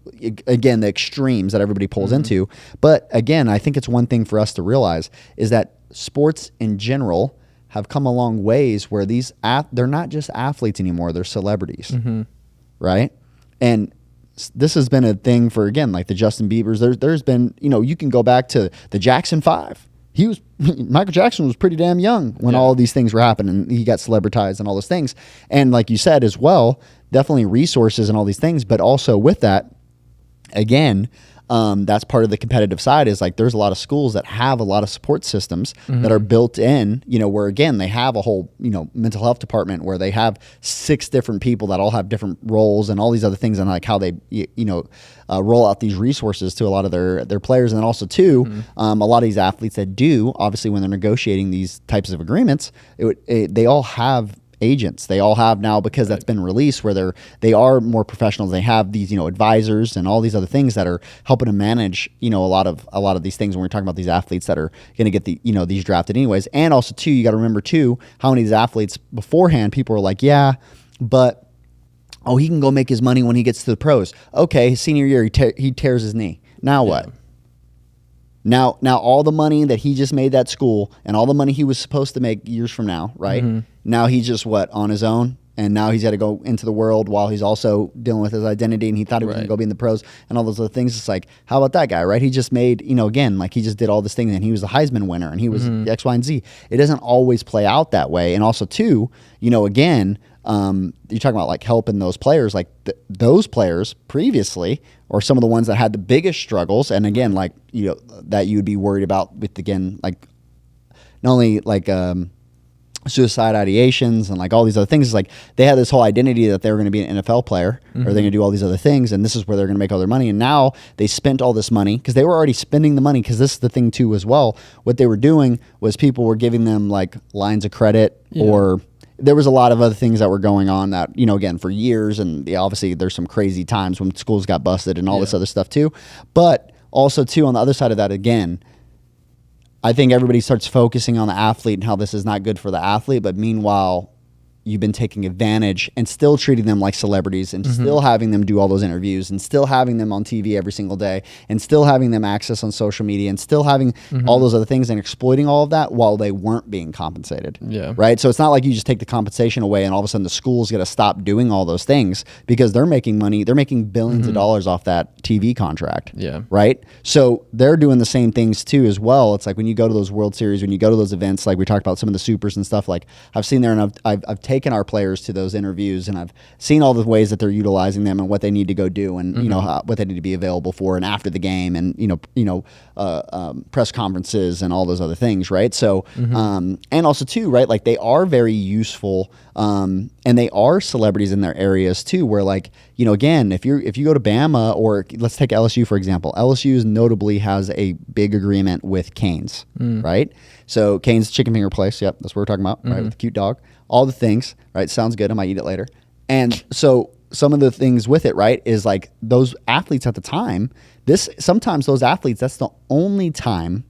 Speaker 2: again, the extremes that everybody pulls into. But again, I think it's one thing for us to realize is that sports in general have come a long ways where they're not just athletes anymore, they're celebrities, right? And this has been a thing for, again, like the Justin Biebers. There's been, you can go back to the Jackson 5. Michael Jackson was pretty damn young when all of these things were happening. He got celebritized and all those things. And like you said as well, definitely resources and all these things. But also with that, again, that's part of the competitive side is like there's a lot of schools that have a lot of support systems that are built in, where again, they have a whole, mental health department where they have 6 different people that all have different roles and all these other things and like how they, roll out these resources to a lot of their players. And then also too, a lot of these athletes that do, obviously when they're negotiating these types of agreements, they all have agents. They all have now, because that's been released, where they are more professionals. They have these, advisors and all these other things that are helping to manage, a lot of these things when we're talking about these athletes that are going to get these drafted anyways. And also too, you got to remember too, how many of these athletes beforehand, people are like, yeah, but he can go make his money when he gets to the pros. Okay, his senior year, he tears his knee. Now what? Now all the money that he just made that school and all the money he was supposed to make years from now, right? Now he's just on his own, and now he's got to go into the world while he's also dealing with his identity, and he thought he was going to go be in the pros and all those other things. It's like, how about that guy, right? He just made, again, like he just did all this thing, and he was the Heisman winner, and he was X, Y, and Z. It doesn't always play out that way. And also too, again, you're talking about like helping those players, like those players previously, or some of the ones that had the biggest struggles. And again, like, that you would be worried about with, again, like not only like, suicide ideations and like all these other things. It's like they had this whole identity that they were going to be an NFL player or they're going to do all these other things, and this is where they're going to make all their money. And now they spent all this money because they were already spending the money, because this is the thing too as well. What they were doing was people were giving them like lines of credit, or there was a lot of other things that were going on that, again, for years. And obviously there's some crazy times when schools got busted and all this other stuff too. But also too, on the other side of that, again, I think everybody starts focusing on the athlete and how this is not good for the athlete. But meanwhile, you've been taking advantage and still treating them like celebrities, and still having them do all those interviews, and still having them on TV every single day, and still having them access on social media, and still having all those other things, and exploiting all of that while they weren't being compensated. Right. So it's not like you just take the compensation away and all of a sudden the school's got to stop doing all those things, because they're making money. They're making billions of dollars off that TV contract. Right. So they're doing the same things too as well. It's like when you go to those World Series, when you go to those events, like we talked about some of the supers and stuff, like I've seen there, and I've taken our players to those interviews, and I've seen all the ways that they're utilizing them and what they need to go do, and what they need to be available for, and after the game, and press conferences and all those other things, right? So and also too, right, like they are very useful, and they are celebrities in their areas too, where like, again, if you go to Bama, or let's take LSU for example, LSU notably has a big agreement with Cane's, right? So Cane's chicken finger place, yep, that's what we're talking about, right, with the cute dog, all the things, right? Sounds good. I might eat it later. And so some of the things with it, right, is like those athletes at the time, sometimes those athletes, that's the only time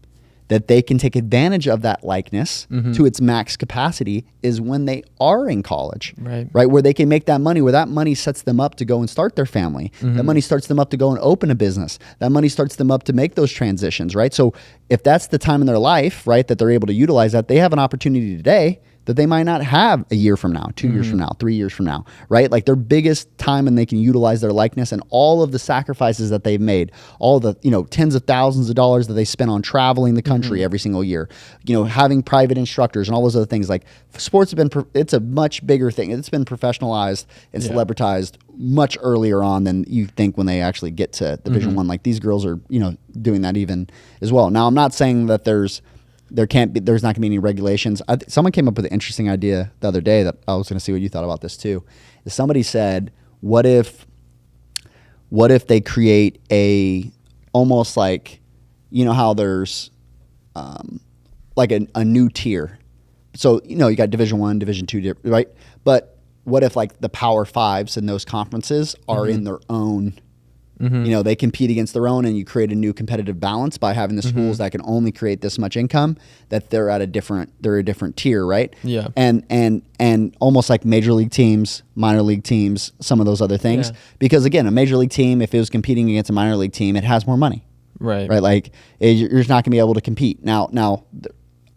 Speaker 2: that they can take advantage of that likeness to its max capacity is when they are in college, right? Where they can make that money, where that money sets them up to go and start their family. That money starts them up to go and open a business. That money starts them up to make those transitions, right? So if that's the time in their life, right, that they're able to utilize that, they have an opportunity today that they might not have a year from now, 2 years from now, 3 years from now, right? Like their biggest time and they can utilize their likeness and all of the sacrifices that they've made, all the, tens of thousands of dollars that they spend on traveling the country every single year, having private instructors and all those other things. Like sports have been, it's a much bigger thing. It's been professionalized and celebritized much earlier on than you think when they actually get to Division One. Like these girls are, doing that even as well. Now, I'm not saying that there's not going to be any regulations. Someone came up with an interesting idea the other day that I was going to see what you thought about this too. Somebody said, what if they create almost like, how there's like a new tier. So, you got Division I, Division II, right? But what if like the Power Fives in those conferences are in their own, they compete against their own, and you create a new competitive balance by having the schools that can only create this much income, that they're a different tier, right?
Speaker 3: Yeah.
Speaker 2: And almost like major league teams, minor league teams, some of those other things. Yeah. Because again, a major league team, if it was competing against a minor league team, it has more money. Right. Like you're just not going to be able to compete. Now,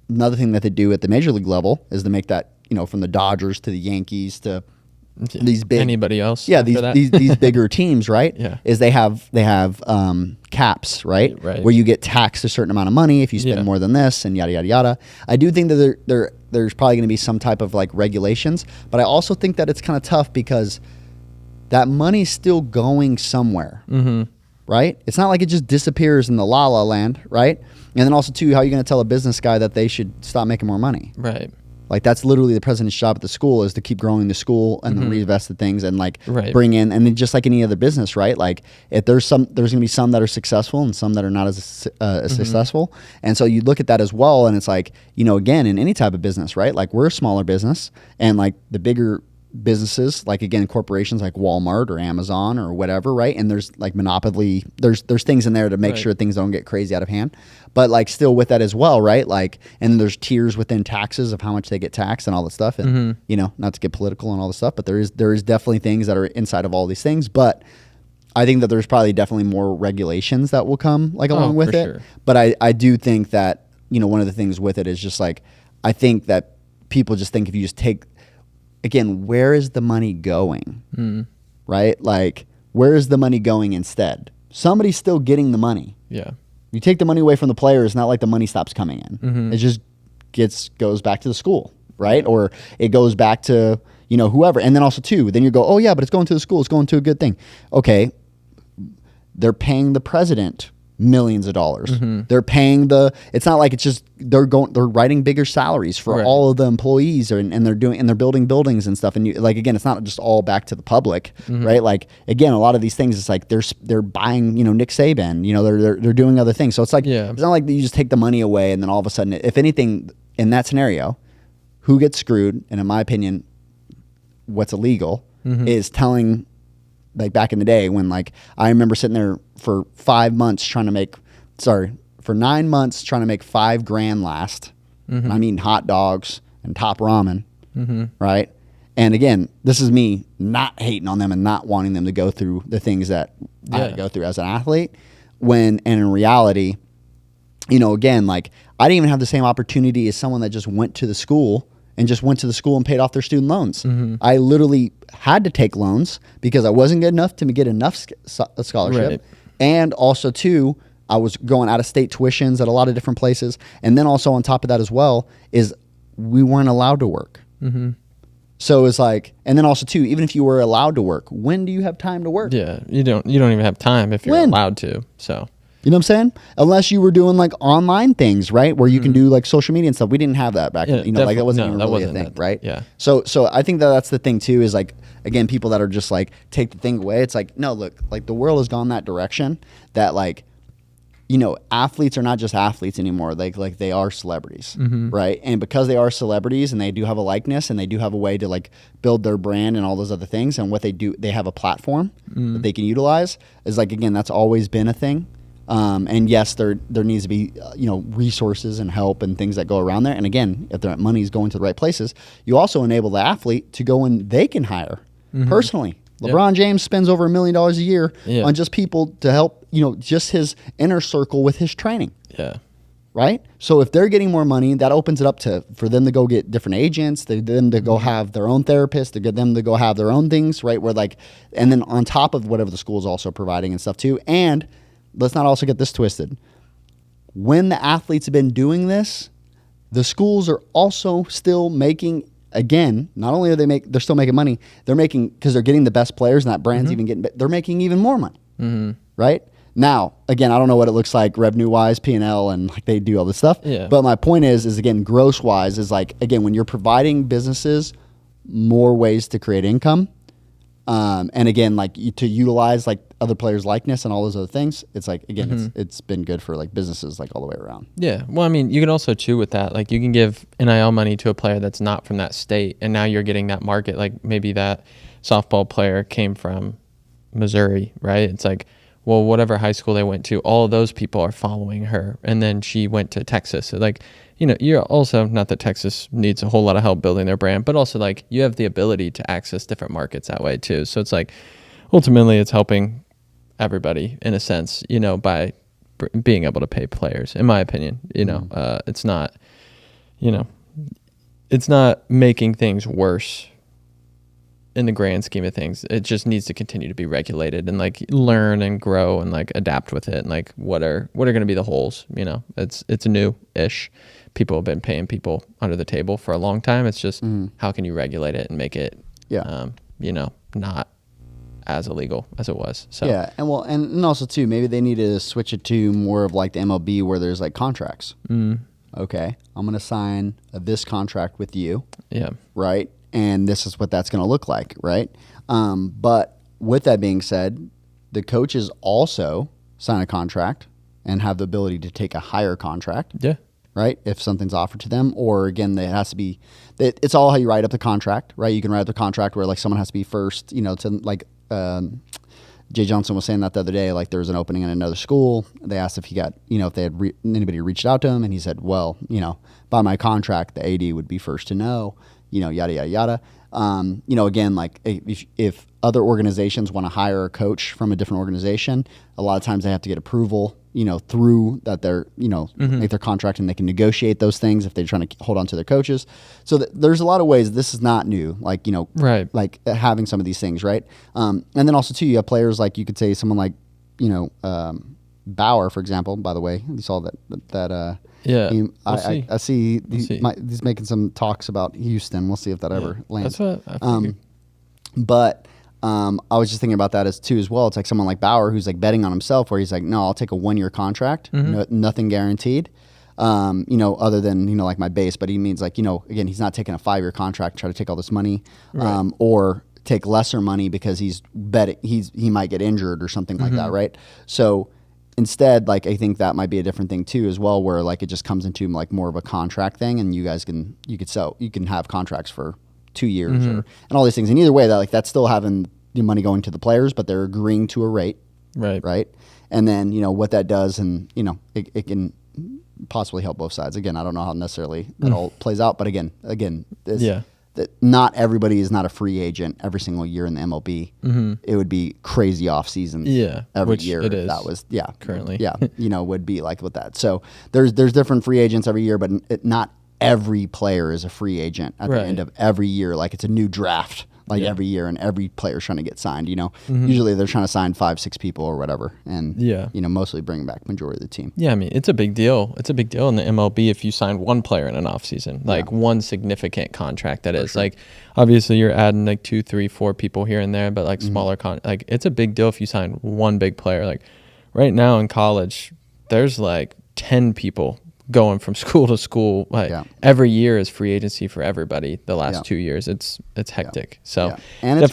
Speaker 2: another thing that they do at the major league level is to make that, from the Dodgers to the Yankees to these big,
Speaker 3: anybody else?
Speaker 2: Yeah, these bigger teams, right?
Speaker 3: Yeah,
Speaker 2: is they have caps, right? Where you get taxed a certain amount of money if you spend more than this, and yada yada yada. I do think that there's probably going to be some type of like regulations, but I also think that it's kind of tough because that money's still going somewhere, right? It's not like it just disappears in the la la land, right? And then also too, how are you going to tell a business guy that they should stop making more money,
Speaker 3: right? Like
Speaker 2: that's literally the president's job at the school, is to keep growing the school and then reinvest the things and like bring in, and then just like any other business, right? Like if there's going to be some that are successful and some that are not as successful. And so you look at that as well. And it's like, again, in any type of business, right? Like we're a smaller business, and like the bigger businesses, like again, corporations like Walmart or Amazon or whatever, right? And there's like monopoly, there's things in there to make sure things don't get crazy out of hand. But like still with that as well, right? Like, and there's tiers within taxes of how much they get taxed and all that stuff. And not to get political and all this stuff, but there is definitely things that are inside of all these things. But I think that there's probably definitely more regulations that will come like along with it. Sure. But I do think that, one of the things with it is just like, I think that people just think if you just take, again, where is the money going? Right? Like, where is the money going instead? Somebody's still getting the money. Yeah. You take the money away from the player, it's not like the money stops coming in. It just goes back to the school, right? Or it goes back to, whoever. And then also too, then you go, oh yeah, but it's going to the school. It's going to a good thing. Okay. They're paying the president millions of dollars. They're paying it's not like it's just, they're writing bigger salaries for all of the employees, and they're building buildings and stuff. And like, again, it's not just all back to the public, right? Like, again, a lot of these things, it's like they're buying, Nick Saban, they're doing other things. So it's like, it's not like you just take the money away and then all of a sudden, if anything, in that scenario, who gets screwed, and in my opinion, what's illegal is telling, like back in the day when like I remember sitting there for 9 months trying to make $5,000 last. And I mean hot dogs and top ramen, right? And again, this is me not hating on them and not wanting them to go through the things that I had to go through as an athlete. And in reality, again, like I didn't even have the same opportunity as someone that just went to the school and paid off their student loans. I literally had to take loans because I wasn't good enough to get enough scholarship. Right. And also too, I was going out of state tuitions at a lot of different places. And then also on top of that as well is we weren't allowed to work. So it's like, and then also too, even if you were allowed to work, when do you have time to work?
Speaker 3: Yeah. You don't even have time if you're allowed to. So.
Speaker 2: You know what I'm saying? Unless you were doing like online things, right? Where you can do like social media and stuff. We didn't have that back then. Like that wasn't even really a thing, right? Yeah. So I think that's the thing too, is like, again, people that are just like, take the thing away. It's like, no, look, like the world has gone that direction that like, athletes are not just athletes anymore. Like they are celebrities, right? And because they are celebrities and they do have a likeness and they do have a way to like build their brand and all those other things, and what they do, they have a platform that they can utilize, is like, again, that's always been a thing. And yes, there needs to be resources and help and things that go around there. And again, if their money is going to the right places, you also enable the athlete to go and they can hire personally. LeBron James spends over $1 million a year on just people to help, just his inner circle with his training.
Speaker 3: Yeah.
Speaker 2: Right? So if they're getting more money, that opens it up for them to go get different agents, them to go have their own therapists, to get them to go have their own things, right? And then on top of whatever the school is also providing and stuff too. And let's not also get this twisted. When the athletes have been doing this, the schools are also still making, again, not only are they're still making money, they're making, because they're getting the best players and that brand's they're making even more money, right? Now, again, I don't know what it looks like revenue-wise, P&L, and like they do all this stuff.
Speaker 3: Yeah.
Speaker 2: But my point is again, gross-wise, is like, again, when you're providing businesses more ways to create income, and again, like to utilize like other players' likeness and all those other things, it's like, again, it's been good for like businesses like all the way around.
Speaker 3: Yeah. Well, I mean, you can also too with that, like you can give NIL money to a player that's not from that state, and now you're getting that market. Like maybe that softball player came from Missouri, right? It's like, well, whatever high school they went to, all of those people are following her. And then she went to Texas. So like, you're also, not that Texas needs a whole lot of help building their brand, but also like you have the ability to access different markets that way too. So it's like, ultimately it's helping everybody in a sense, by being able to pay players, in my opinion. It's not, it's not making things worse in the grand scheme of things. It just needs to continue to be regulated and like learn and grow and like adapt with it. And like what are going to be the holes? It's new-ish. People have been paying people under the table for a long time. It's just how can you regulate it and make it, not as illegal as it was. So
Speaker 2: yeah, and also too, maybe they need to switch it to more of like the MLB where there's like contracts. Okay, I'm gonna sign this contract with you.
Speaker 3: Yeah.
Speaker 2: Right. And this is what that's going to look like, right? But with that being said, the coaches also sign a contract and have the ability to take a higher contract.
Speaker 3: Yeah.
Speaker 2: Right? If something's offered to them, or again, it has to be, it's all how you write up the contract, right? You can write up the contract where like someone has to be first, to like, Jay Johnson was saying that the other day, like there was an opening in another school. They asked if he got, if they had anybody reached out to him, and he said, well, by my contract, the AD would be first to know. Yada, yada, yada. Again, like if other organizations want to hire a coach from a different organization, a lot of times they have to get approval, through that they're, make their contract, and they can negotiate those things if they're trying to hold on to their coaches. So there's a lot of ways. This is not new, like,
Speaker 3: right.
Speaker 2: Like having some of these things, right? And then also too, you have players like, you could say someone like, Bauer, for example. By the way, you saw that.
Speaker 3: Yeah,
Speaker 2: I see he's making some talks about Houston. We'll see if that ever lands.
Speaker 3: That's what I figured.
Speaker 2: But I was just thinking about that as well. It's like someone like Bauer who's like betting on himself, where he's like, no, I'll take a 1-year contract, nothing guaranteed. Other than like my base, but he means like again, he's not taking a 5-year contract, try to take all this money,
Speaker 3: right.
Speaker 2: Or take lesser money because he's betting he might get injured or something like that, right? So instead, like I think that might be a different thing too as well, where like it just comes into like more of a contract thing, and you can have contracts for 2 years and all these things. And either way, that like that's still having the money going to the players, but they're agreeing to a rate, right? And then what that does, and it can possibly help both sides. Again, I don't know how necessarily that all plays out, but again, that not everybody is not a free agent every single year in the MLB. It would be crazy off season every year.
Speaker 3: It is.
Speaker 2: That was
Speaker 3: currently.
Speaker 2: Would be like with that. So there's different free agents every year, but not every player is a free agent at the end of every year. Like it's a new draft. Every year, and every player's trying to get signed, Usually they're trying to sign 5-6 people or whatever, and mostly bring back majority of the team.
Speaker 3: Yeah, I mean, it's a big deal. It's a big deal in the MLB if you sign one player in an offseason, like one significant contract that is. Sure. Like, obviously you're adding like 2, 3, 4 people here and there, but like smaller like it's a big deal if you sign one big player. Like right now in college, there's like 10 people going from school to school. Like every year is free agency for everybody. The last 2 years, it's hectic. So
Speaker 2: and it's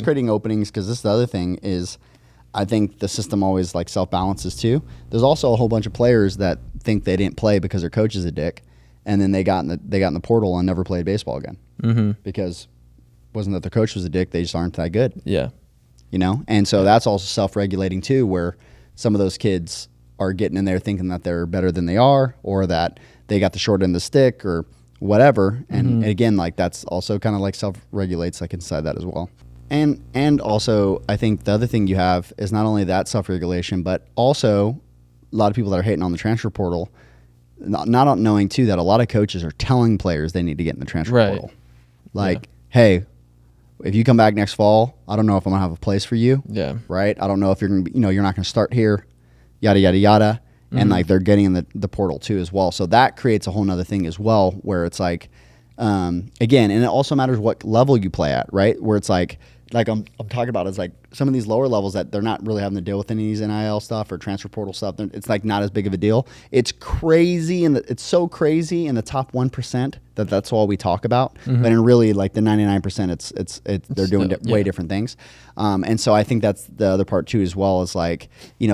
Speaker 2: creating openings, because this is the other thing is, I think the system always like self balances too. There's also a whole bunch of players that think they didn't play because their coach is a dick, and then they got in the portal and never played baseball again because wasn't that their coach was a dick, they just aren't that good.
Speaker 3: Yeah,
Speaker 2: And so that's also self regulating too, where some of those kids are getting in there thinking that they're better than they are, or that they got the short end of the stick or whatever. And again, like that's also kind of like self-regulates like inside that as well. And also I think the other thing you have is not only that self-regulation, but also a lot of people that are hating on the transfer portal, not knowing too that a lot of coaches are telling players they need to get in the transfer portal. Like, hey, if you come back next fall, I don't know if I'm gonna have a place for you.
Speaker 3: Yeah. Right.
Speaker 2: I don't know if you're gonna be, you're not gonna start here, yada yada yada. And like they're getting in the portal too as well. So that creates a whole nother thing as well, where it's like, again, and it also matters what level you play at, right? Where it's like I'm talking about is like some of these lower levels that they're not really having to deal with any of these NIL stuff or transfer portal stuff. It's like not as big of a deal. It's crazy, and it's so crazy in the top 1% that's all we talk about. But in really like the 99%, they're doing way different things. And so I think that's the other part too as well, is like,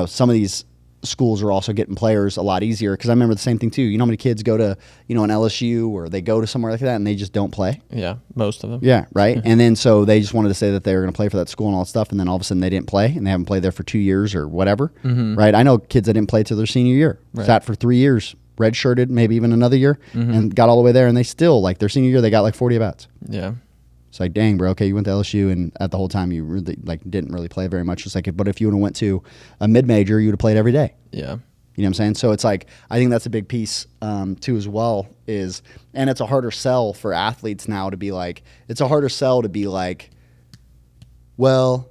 Speaker 2: some of these schools are also getting players a lot easier, because I remember the same thing too. You know how many kids go to an LSU or they go to somewhere like that and they just don't play?
Speaker 3: Yeah, most of them.
Speaker 2: Yeah, right. And then so they just wanted to say that they were going to play for that school and all that stuff, and then all of a sudden they didn't play, and they haven't played there for 2 years or whatever. Right? I know kids that didn't play till their senior year, sat for 3 years, redshirted, maybe even another year, and got all the way there, and they still, like their senior year, they got like 40 at-bats.
Speaker 3: Yeah.
Speaker 2: It's like, dang, bro, okay, you went to LSU, and at the whole time you really didn't really play very much. It's like, but if you would have went to a mid-major, you would have played every day.
Speaker 3: Yeah.
Speaker 2: You know what I'm saying? So it's like, I think that's a big piece too as well, and it's a harder sell for athletes now to be like, well,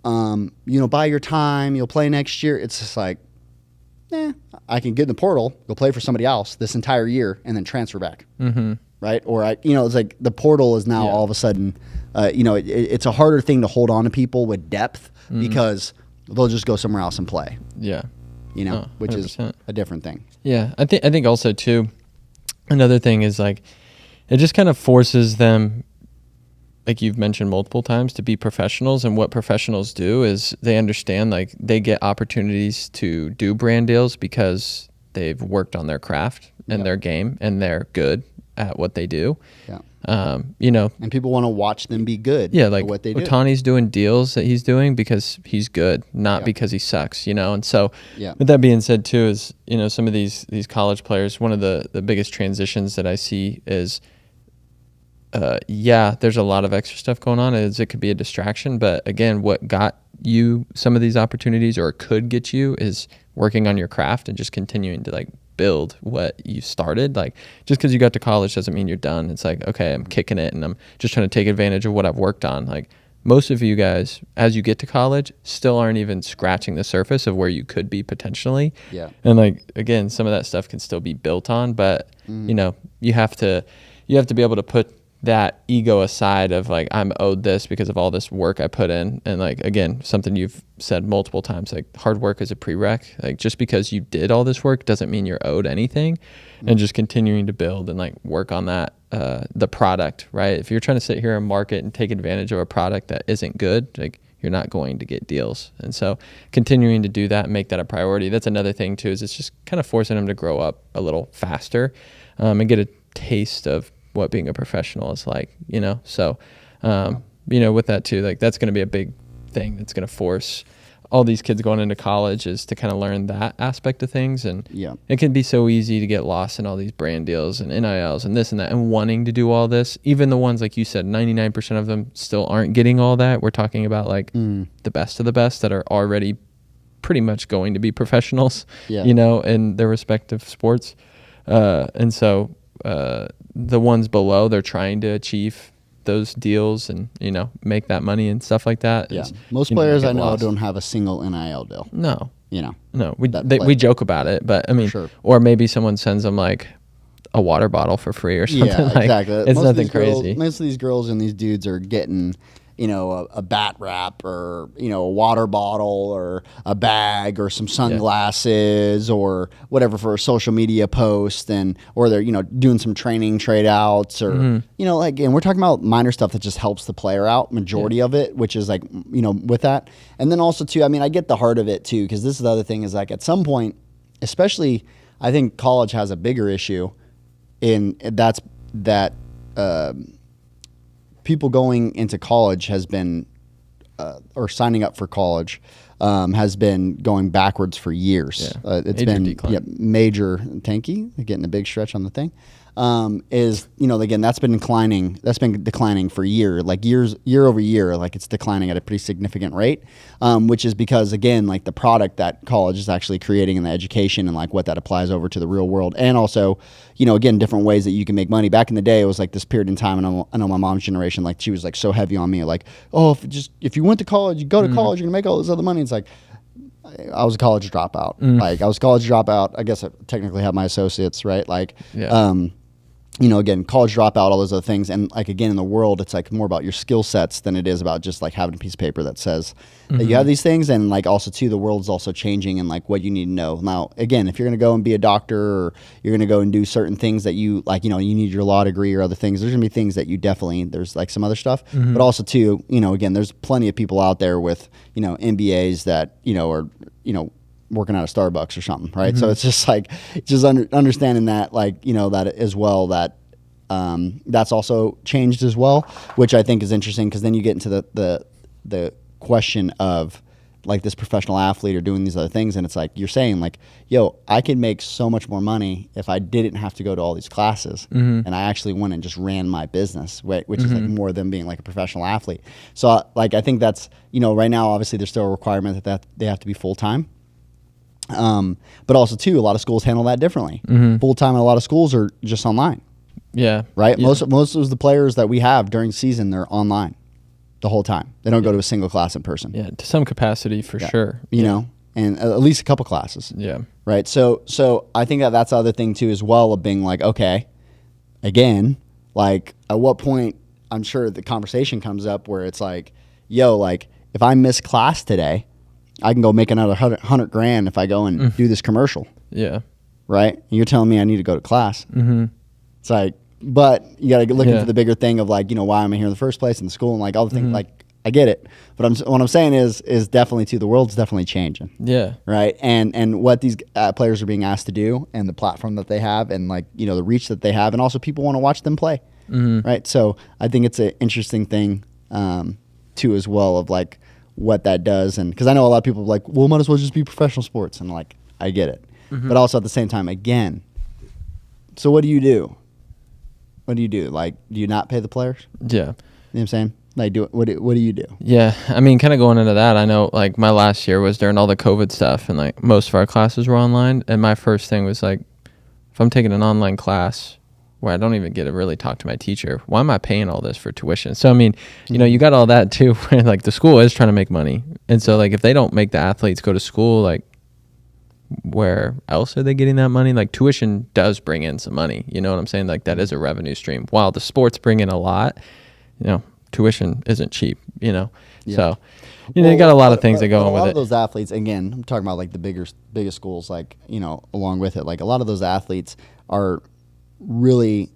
Speaker 2: buy your time, you'll play next year. It's just like, I can get in the portal, go play for somebody else this entire year, and then transfer back. Right? Or it's like the portal is now all of a sudden, it's a harder thing to hold on to people with depth, because they'll just go somewhere else and play.
Speaker 3: Yeah.
Speaker 2: Which is a different thing.
Speaker 3: Yeah. I think also too, another thing is like, it just kind of forces them, like you've mentioned multiple times, to be professionals. And what professionals do is they understand, like, they get opportunities to do brand deals because they've worked on their craft and their game, and they're good at what they do. Yeah.
Speaker 2: And people want to watch them be good at what they do.
Speaker 3: Ohtani's doing deals that he's doing because he's good, not because he sucks, And so with that being said too, is, some of these college players, one of the biggest transitions that I see is, there's a lot of extra stuff going on, as it could be a distraction. But again, what got you some of these opportunities, or could get you, is working on your craft and just continuing to build what you started. Like, just because you got to college doesn't mean you're done. It's like, okay, I'm kicking it and I'm just trying to take advantage of what I've worked on. Like, most of you guys, as you get to college, still aren't even scratching the surface of where you could be potentially. Yeah. And again, some of that stuff can still be built on, but you have to be able to put that ego aside of I'm owed this because of all this work I put in. And again, something you've said multiple times, hard work is a prereq. Just because you did all this work doesn't mean you're owed anything. And just continuing to build and work on that, the product, right? If you're trying to sit here and market and take advantage of a product that isn't good, you're not going to get deals. And so continuing to do that and make that a priority. That's another thing too, is it's just kind of forcing them to grow up a little faster, and get a taste of what being a professional is like, So, with that too, that's going to be a big thing that's going to force all these kids going into college, is to kind of learn that aspect of things. And it can be so easy to get lost in all these brand deals and NILs and this and that, and wanting to do all this. Even the ones, like you said, 99% of them still aren't getting all that. We're talking about the best of the best that are already pretty much going to be professionals, in their respective sports. And so, the ones below, they're trying to achieve those deals and make that money and stuff like that.
Speaker 2: Yeah, most players I know don't have a single NIL deal.
Speaker 3: No, no. We joke about it, but I mean, or maybe someone sends them a water bottle for free or something.
Speaker 2: Yeah, exactly.
Speaker 3: It's nothing crazy.
Speaker 2: Most of these girls and these dudes are getting a bat wrap, or a water bottle, or a bag, or some sunglasses, or whatever for a social media post, or they're doing some training trade outs, or and we're talking about minor stuff that just helps the player out, majority of it, which is with that. And then also too, I mean, I get the heart of it too, because this is the other thing, is at some point, especially I think college has a bigger issue in that people going into college has been or signing up for college has been going backwards for years.
Speaker 3: Yeah.
Speaker 2: It's
Speaker 3: Major
Speaker 2: been
Speaker 3: decline.
Speaker 2: major tanky, getting a big stretch on the thing. Is, again, that's been declining. That's been declining for year over year. Like it's declining at a pretty significant rate, which is because, again, like the product that college is actually creating in the education and like what that applies over to the real world. And also, again, different ways that you can make money. Back in the day, it was like this period in time. And I know my mom's generation, like she was like so heavy on me, like, oh, if you went to college, you go to college, you're gonna make all this other money. It's like, I was a college dropout. Like I was a college dropout. I guess I technically have my associates, right? Like, again, college dropout, all those other things. And like, again, in the world, it's like more about your skill sets than it is about just like having a piece of paper that says that you have these things. And like also too, the world's also changing and like what you need to know. Now, again, if you're going to go and be a doctor or you're going to go and do certain things that you like, you need your law degree or other things, there's going to be things that you definitely, there's like some other stuff, but also too, again, there's plenty of people out there with, MBAs that, are, working out of Starbucks or something, right? So it's just like, understanding that, like, that as well, that that's also changed as well, which I think is interesting because then you get into the question of like this professional athlete or doing these other things, and it's like you're saying like, yo, I could make so much more money if I didn't have to go to all these classes, and I actually went and just ran my business, which is like more than being like a professional athlete. So like I think that's right now obviously there's still a requirement that they have to be full time. But also too, a lot of schools handle that differently. Full time, and a lot of schools are just online.
Speaker 3: Yeah.
Speaker 2: Right.
Speaker 3: Yeah.
Speaker 2: Most of the players that we have during season, they're online the whole time. They don't go to a single class in person.
Speaker 3: Yeah. To some capacity for sure.
Speaker 2: And at least a couple classes.
Speaker 3: Yeah.
Speaker 2: Right. So I think that's the other thing too, as well, of being like, okay, again, like at what point I'm sure the conversation comes up where it's like, yo, like if I miss class today, I can go make another $100,000 if I go and do this commercial.
Speaker 3: Yeah.
Speaker 2: Right. And you're telling me I need to go to class. It's like, but you got to look into the bigger thing of like, why am I here in the first place in the school and like all the things. Like I get it, but what I'm saying is definitely too, the world's definitely changing.
Speaker 3: Yeah.
Speaker 2: Right. And what these players are being asked to do and the platform that they have and like, the reach that they have, and also people want to watch them play. Right. So I think it's an interesting thing too, as well, of like what that does. And because I know a lot of people are like, well, might as well just be professional sports. And like, I get it. But also at the same time, again, so what do you do? What do you do? Like, do you not pay the players?
Speaker 3: Yeah.
Speaker 2: You know what I'm saying? Like, what do you do?
Speaker 3: Yeah. I mean, kind of going into that, I know like my last year was during all the COVID stuff and like most of our classes were online. And my first thing was like, if I'm taking an online class where I don't even get to really talk to my teacher, why am I paying all this for tuition? So, I mean, you got all that too, where like the school is trying to make money. And so like, if they don't make the athletes go to school, like where else are they getting that money? Like tuition does bring in some money. You know what I'm saying? Like that is a revenue stream. While the sports bring in a lot, tuition isn't cheap, So, you got a lot of things that go on with it.
Speaker 2: A lot of those athletes, again, I'm talking about like the biggest schools, like, along with it, like a lot of those athletes are really,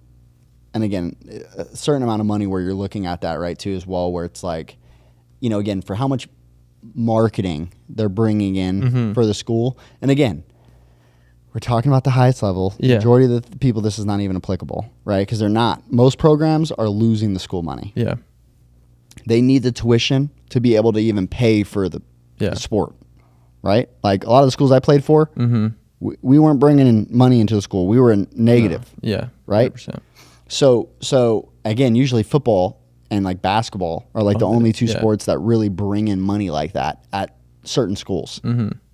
Speaker 2: and again, a certain amount of money where you're looking at that, right, too, as well, where it's like, again, for how much marketing they're bringing in for the school. And again, we're talking about the highest level. The majority of the people, this is not even applicable, right? Because they're not. Most programs are losing the school money.
Speaker 3: Yeah.
Speaker 2: They need the tuition to be able to even pay for the sport, right? Like a lot of the schools I played for, we weren't bringing in money into the school. We were in negative.
Speaker 3: No. Yeah.
Speaker 2: Right?
Speaker 3: 100%.
Speaker 2: So again, usually football and like basketball are like the only two sports that really bring in money like that at certain schools.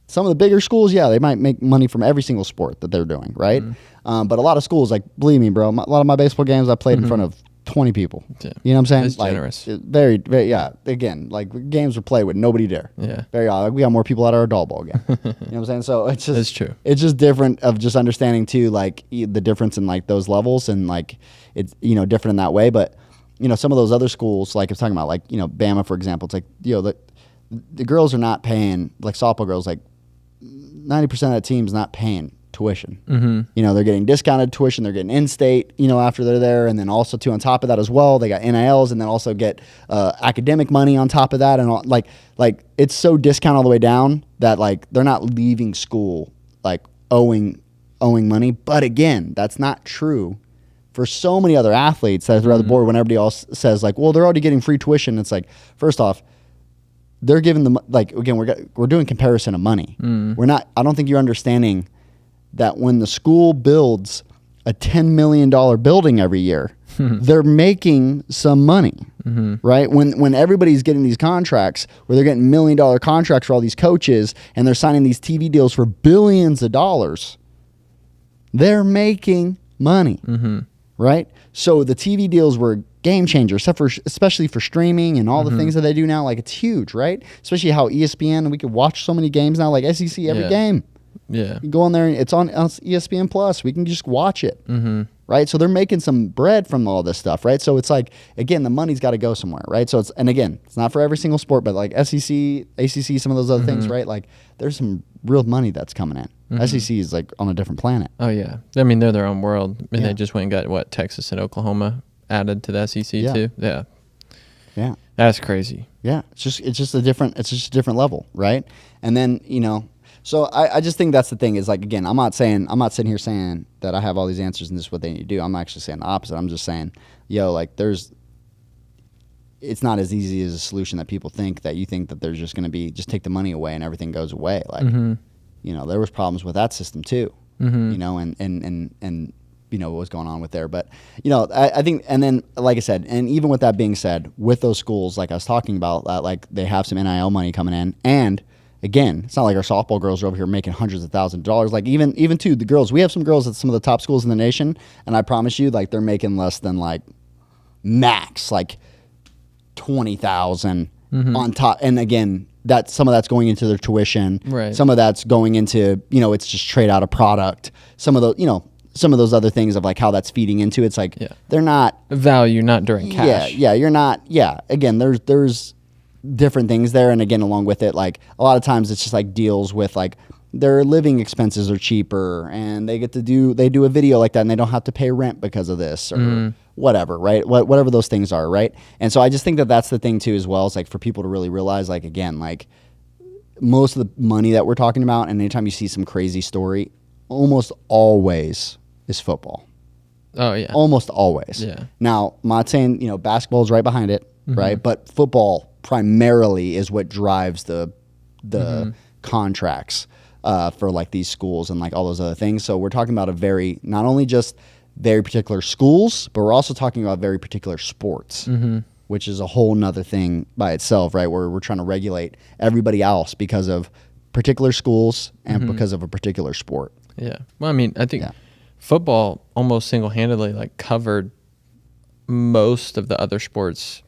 Speaker 2: Some of the bigger schools, they might make money from every single sport that they're doing, right? But a lot of schools, like, believe me, bro, a lot of my baseball games I played in front of 20 people. Yeah. You know what I'm saying?
Speaker 3: It's
Speaker 2: like,
Speaker 3: generous.
Speaker 2: Very, very, Again, like games were played with nobody there.
Speaker 3: Yeah.
Speaker 2: Very odd. Like, we got more people at our adult ball game. You know what I'm saying? So it's just,
Speaker 3: it's true.
Speaker 2: It's just different of just understanding too, like the difference in like those levels and like it's, different in that way. But, some of those other schools, like I was talking about, like, Bama, for example, it's like, the girls are not paying, like softball girls, like 90% of the team's not paying tuition. They're getting discounted tuition. They're getting in-state, after they're there. And then also too, on top of that as well, they got NILs and then also get academic money on top of that. And all, like it's so discounted all the way down that like they're not leaving school like owing money. But again, that's not true for so many other athletes that are throughout the board when everybody else says like, well, they're already getting free tuition. It's like, first off, they're giving them, like, again, we're doing comparison of money. We're not, I don't think you're understanding that when the school builds a $10 million building every year, they're making some money, right? When everybody's getting these contracts where they're getting $1 million contracts for all these coaches and they're signing these TV deals for billions of dollars, they're making money, right? So the TV deals were a game changer, especially for streaming and all the things that they do now. Like, it's huge, right? Especially how ESPN, we could watch so many games now, like SEC every game.
Speaker 3: Yeah.
Speaker 2: You go on there and it's on ESPN Plus. We can just watch it. Right. So they're making some bread from all this stuff. Right. So it's like, again, the money's got to go somewhere. Right. So and again, it's not for every single sport, but like SEC, ACC, some of those other things. Right. Like, there's some real money that's coming in. SEC is like on a different planet.
Speaker 3: Oh, yeah. I mean, they're their own world. I mean, they just went and got Texas and Oklahoma added to the SEC too. Yeah. Yeah. That's crazy.
Speaker 2: Yeah. It's just a different level. Right. And then, so I just think that's the thing is, like, again, I'm not sitting here saying that I have all these answers and this is what they need to do. I'm actually saying the opposite. I'm just saying, like, it's not as easy as a solution that people think, that you think that there's just going to be, just take the money away and everything goes away. Like, there was problems with that system too, and what was going on with there. But, I think, and then, like I said, and even with that being said, with those schools, like I was talking about, like, they have some NIL money coming in, and again, it's not like our softball girls are over here making hundreds of thousands of dollars. Like, even too, the girls, we have some girls at some of the top schools in the nation, and I promise you, like, they're making less than, like, max, like, 20,000 on top. And again, some of that's going into their tuition.
Speaker 3: Right.
Speaker 2: Some of that's going into, it's just trade out a product. Some of those other things of, like, how that's feeding into, it's like, they're not
Speaker 3: value, not during cash.
Speaker 2: Yeah, you're not. Yeah, again, there's different things there, and again, along with it, like, a lot of times it's just like deals with, like, their living expenses are cheaper and they do a video like that and they don't have to pay rent because of this or whatever, right? Whatever those things are, right? And so I just think that that's the thing too, as well, is, like, for people to really realize, like, again, like, most of the money that we're talking about, and anytime you see some crazy story, almost always is football.
Speaker 3: Oh yeah,
Speaker 2: almost always.
Speaker 3: Yeah. Now,
Speaker 2: I'm not saying basketball is right behind it, right? But football primarily is what drives the contracts for, like, these schools and, like, all those other things. So we're talking about not only just very particular schools, but we're also talking about very particular sports, which is a whole nother thing by itself, right? Where we're trying to regulate everybody else because of particular schools and because of a particular sport.
Speaker 3: Yeah. Well, I mean, I think football almost single-handedly, like, covered most of the other sports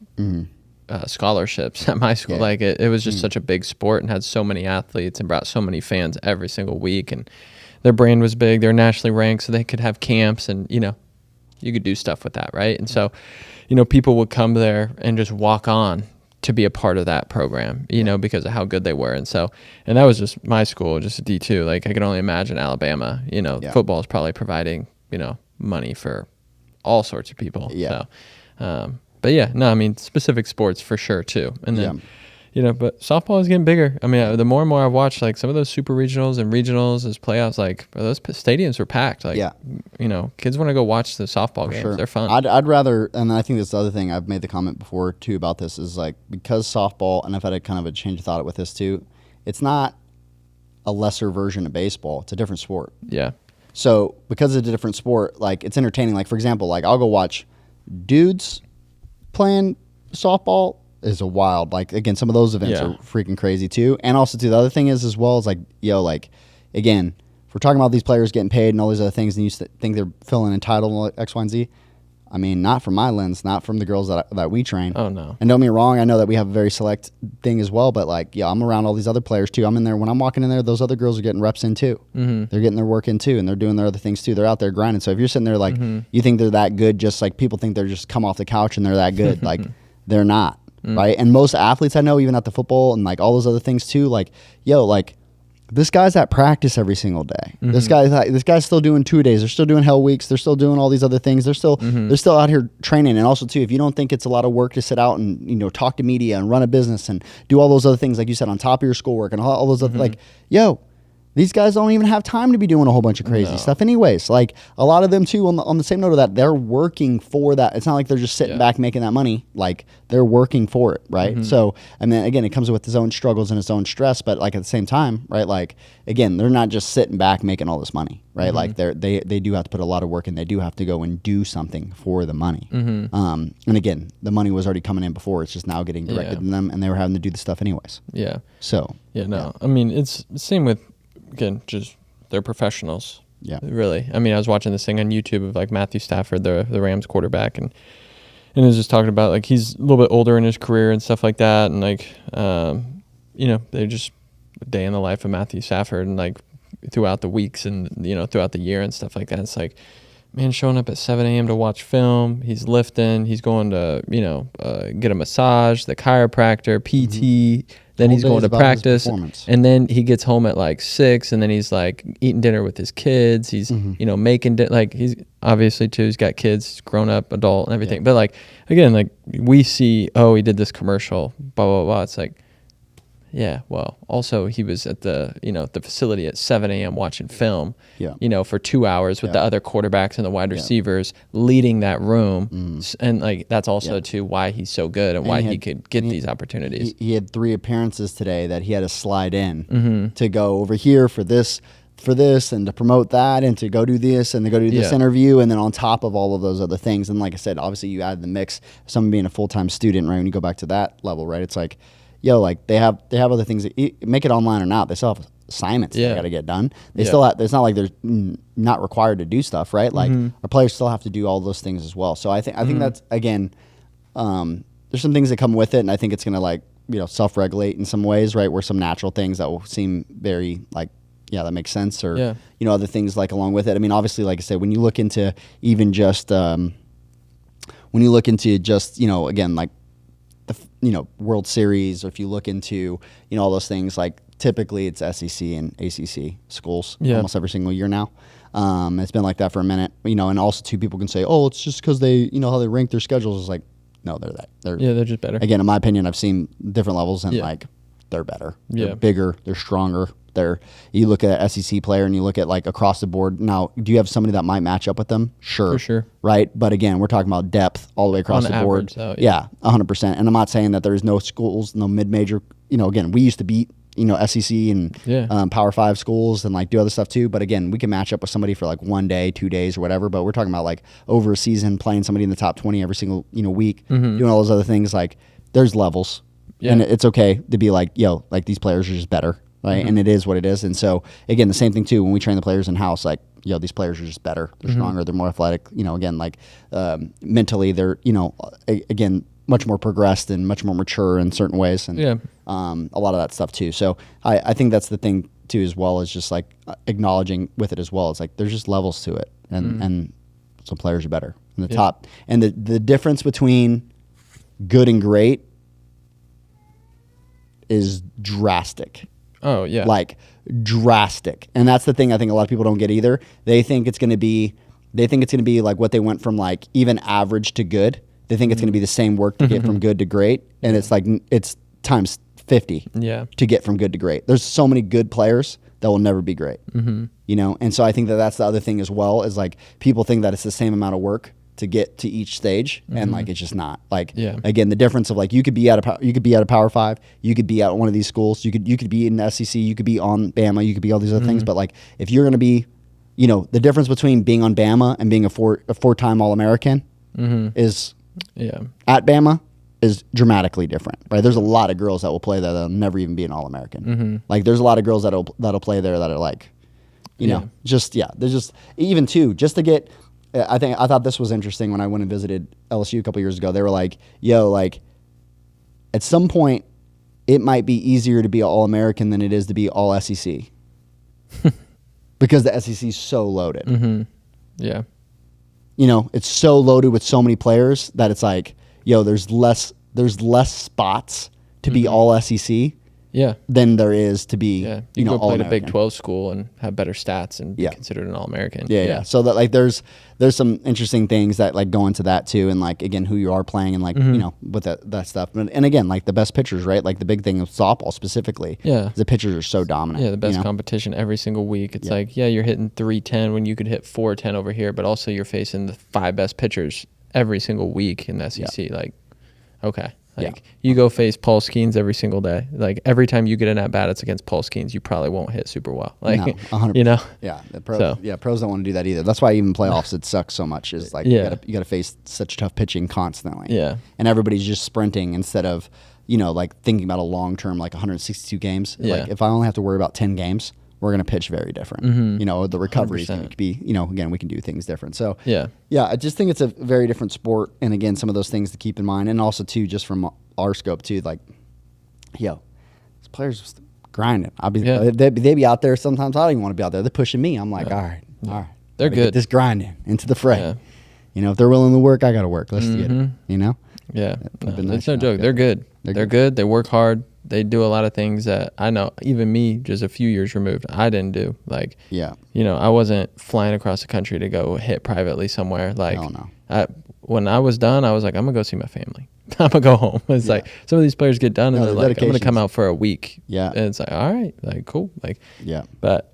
Speaker 3: scholarships at my school. Like, it was just such a big sport and had so many athletes and brought so many fans every single week, and their brand was big. They're nationally ranked, so they could have camps and you could do stuff with that, right? And so people would come there and just walk on to be a part of that program, because of how good they were. And that was just my school, just a D2. Like, I can only imagine Alabama, football is probably providing money for all sorts of people. But yeah, no, I mean, specific sports for sure too. And then, but softball is getting bigger. I mean, the more and more I watch, like, some of those super regionals and regionals as playoffs, like, those stadiums were packed. Like, kids want to go watch the softball games. Sure. They're fun.
Speaker 2: I'd rather, and I think this other thing, I've made the comment before too about this, is, like, because softball, and I've had a kind of a change of thought with this too, it's not a lesser version of baseball. It's a different sport.
Speaker 3: Yeah.
Speaker 2: So because it's a different sport, like, it's entertaining. Like, for example, like, I'll go watch dudes playing softball is a wild, like, again, some of those events are freaking crazy too. And also too, the other thing is, as well, is, like, like, again, if we're talking about these players getting paid and all these other things, and you think they're feeling entitled to X, Y, and Z, I mean, not from my lens, not from the girls that we train.
Speaker 3: Oh no.
Speaker 2: And don't get me wrong, I know that we have a very select thing as well, but, like, I'm around all these other players too. I'm in there, when I'm walking in there, those other girls are getting reps in too. They're getting their work in too, and they're doing their other things too. They're out there grinding. So if you're sitting there, like, you think they're that good, just like people think they're just come off the couch and they're that good, like, they're not, right? And most athletes I know, even at the football and, like, all those other things too, like, like, this guy's at practice every single day. This guy's still doing 2 days. They're still doing hell weeks. They're still doing all these other things. They're still out here training. And also too, if you don't think it's a lot of work to sit out and talk to media and run a business and do all those other things, like you said, on top of your schoolwork and all those other, like, These guys don't even have time to be doing a whole bunch of crazy stuff anyways. Like a lot of them too, on the same note of that, they're working for that. It's not like they're just sitting back making that money. Like they're working for it, right? So, and then again, it comes with its own struggles and its own stress, but like at the same time, right? Like again, they're not just sitting back making all this money, right? Like they do have to put a lot of work in. They do have to go and do something for the money. And again, the money was already coming in before. It's just now getting directed to them, and they were having to do the stuff anyways.
Speaker 3: Yeah.
Speaker 2: So.
Speaker 3: I mean, it's the same with, again, just they're professionals.
Speaker 2: Yeah.
Speaker 3: Really. I mean, I was watching this thing on YouTube of like Matthew Stafford, the Rams quarterback, and it was just talking about like he's a little bit older in his career and stuff like that, and like they're just a day in the life of Matthew Stafford and like throughout the weeks and throughout the year and stuff like that. It's like, man, showing up at 7 a.m. to watch film, he's lifting, he's going to get a massage, the chiropractor, PT. Then he's going to practice, and then he gets home at like 6, and then he's like eating dinner with his kids. He's making like he's obviously too. He's got kids, he's grown up, adult, and everything. But like again, like we see, he did this commercial, blah blah blah. It's like, yeah, well, also he was at the the facility at 7 a.m. watching film, for 2 hours with the other quarterbacks and the wide receivers leading that room, and like that's also too why he's so good and why he could get these opportunities.
Speaker 2: He had 3 appearances today that he had to slide in to go over here for this and to promote that and to go do this and to go do this interview, and then on top of all of those other things, and like I said, obviously you add the mix, someone being a full-time student, right? When you go back to that level, right? It's like, like they have other things that make it online or not. They still have assignments they got to get done. They still have, it's not like they're not required to do stuff, right? Like our players still have to do all those things as well. So I think that's again, there's some things that come with it, and I think it's gonna like self-regulate in some ways, right? Where some natural things that will seem very like that makes sense, or other things like along with it. I mean, obviously, like I said, when you look into even just again like the World Series, or if you look into all those things, like typically it's SEC and ACC schools almost every single year now. It's been like that for a minute, and also too, people can say, it's just because they how they rank their schedules. It's like, no, they're
Speaker 3: just better.
Speaker 2: Again, in my opinion, I've seen different levels, and like they're better, they're bigger, they're stronger. You look at an SEC player and you look at like across the board. Now, do you have somebody that might match up with them? Sure.
Speaker 3: For sure.
Speaker 2: Right. But again, we're talking about depth all the way across the board.
Speaker 3: Though,
Speaker 2: 100%. And I'm not saying that there is no schools, no mid-major. Again, we used to beat, SEC and Power 5 schools and like do other stuff too. But again, we can match up with somebody for like 1 day, 2 days or whatever. But we're talking about like over a season playing somebody in the top 20 every single, week, doing all those other things. Like there's levels. Yeah. And it's okay to be like, like these players are just better. Right. And it is what it is. And so, again, the same thing, too, when we train the players in house, like, these players are just better. They're stronger. They're more athletic. Again, like mentally, they're, again, much more progressed and much more mature in certain ways. And a lot of that stuff, too. So I think that's the thing, too, as well, as just like acknowledging with it as well. It's like there's just levels to it. And some players are better in the top. And the difference between good and great is drastic.
Speaker 3: Oh, yeah.
Speaker 2: Like drastic. And that's the thing I think a lot of people don't get either. They think it's going to be like what they went from like even average to good. They think it's going to be the same work to get from good to great. And it's like, it's times 50 to get from good to great. There's so many good players that will never be great, And so I think that's the other thing as well, is like people think that it's the same amount of work to get to each stage, and like it's just not. Like again, the difference of like you could be at a Power 5, you could be at one of these schools, you could be in the SEC, you could be on Bama, you could be all these other things, but like if you're gonna be, the difference between being on Bama and being a four-time All-American is at Bama is dramatically different, right? There's a lot of girls that will play there that'll never even be an All-American. Like there's a lot of girls that'll play there that are like, there's just even too, just to get. I thought this was interesting when I went and visited LSU a couple years ago. They were like, like at some point it might be easier to be All-American than it is to be All SEC because the SEC is so loaded.
Speaker 3: Yeah.
Speaker 2: It's so loaded with so many players that it's like, there's less spots to be All SEC than there is to be.
Speaker 3: Yeah, you
Speaker 2: know,
Speaker 3: go play at a
Speaker 2: All-American.
Speaker 3: Big 12 school and have better stats and be
Speaker 2: Yeah.
Speaker 3: considered an All-American.
Speaker 2: Yeah. So that like there's some interesting things that like go into that too, and like again who you are playing and like you know with that stuff. And again like the best pitchers, right? Like the big thing of softball specifically.
Speaker 3: Yeah.
Speaker 2: The pitchers are so dominant.
Speaker 3: Yeah, the best
Speaker 2: you know?
Speaker 3: competition every single week. It's like, you're hitting 310 when you could hit 410 over here, but also you're facing the 5 best pitchers every single week in the SEC. Like, okay. Like, you go face Paul Skeens every single day. Like, every time you get an at-bat, it's against Paul Skeens. You probably won't hit super well. Like,
Speaker 2: No, 100%.
Speaker 3: you know?
Speaker 2: Yeah, pros don't want to do that either. That's why even playoffs it sucks so much. Is like you got to face such tough pitching constantly.
Speaker 3: Yeah.
Speaker 2: And everybody's just sprinting instead of like thinking about a long term like 162 games.
Speaker 3: Yeah.
Speaker 2: Like if I only have to worry about 10 games, we're gonna pitch very different. The recovery is gonna
Speaker 3: 100%.
Speaker 2: be again we can do things different. So
Speaker 3: Yeah.
Speaker 2: I just think it's a very different sport. And again, some of those things to keep in mind, and also too just from our scope too, like these players just grinding. They be out there sometimes. I don't even want to be out there. They're pushing me. I'm like, all right.
Speaker 3: They're
Speaker 2: Gotta
Speaker 3: good.
Speaker 2: Get this grinding into the fray.
Speaker 3: Yeah.
Speaker 2: If they're willing to work, I got to work. Let's get it.
Speaker 3: Yeah.
Speaker 2: That'd be nice
Speaker 3: It's no
Speaker 2: enough.
Speaker 3: joke. They're good. They're good. They work hard. They do a lot of things that I know, even me, just a few years removed, I didn't do. Like, I wasn't flying across the country to go hit privately somewhere. Like,
Speaker 2: Hell no.
Speaker 3: When I was done, I was like, I'm going to go see my family. I'm going to go home. It's like some of these players get done and they're
Speaker 2: the
Speaker 3: like, I'm going to come
Speaker 2: dedication's-
Speaker 3: out for a week.
Speaker 2: Yeah.
Speaker 3: And it's like, all right, like, cool. Like,
Speaker 2: Yeah.
Speaker 3: but,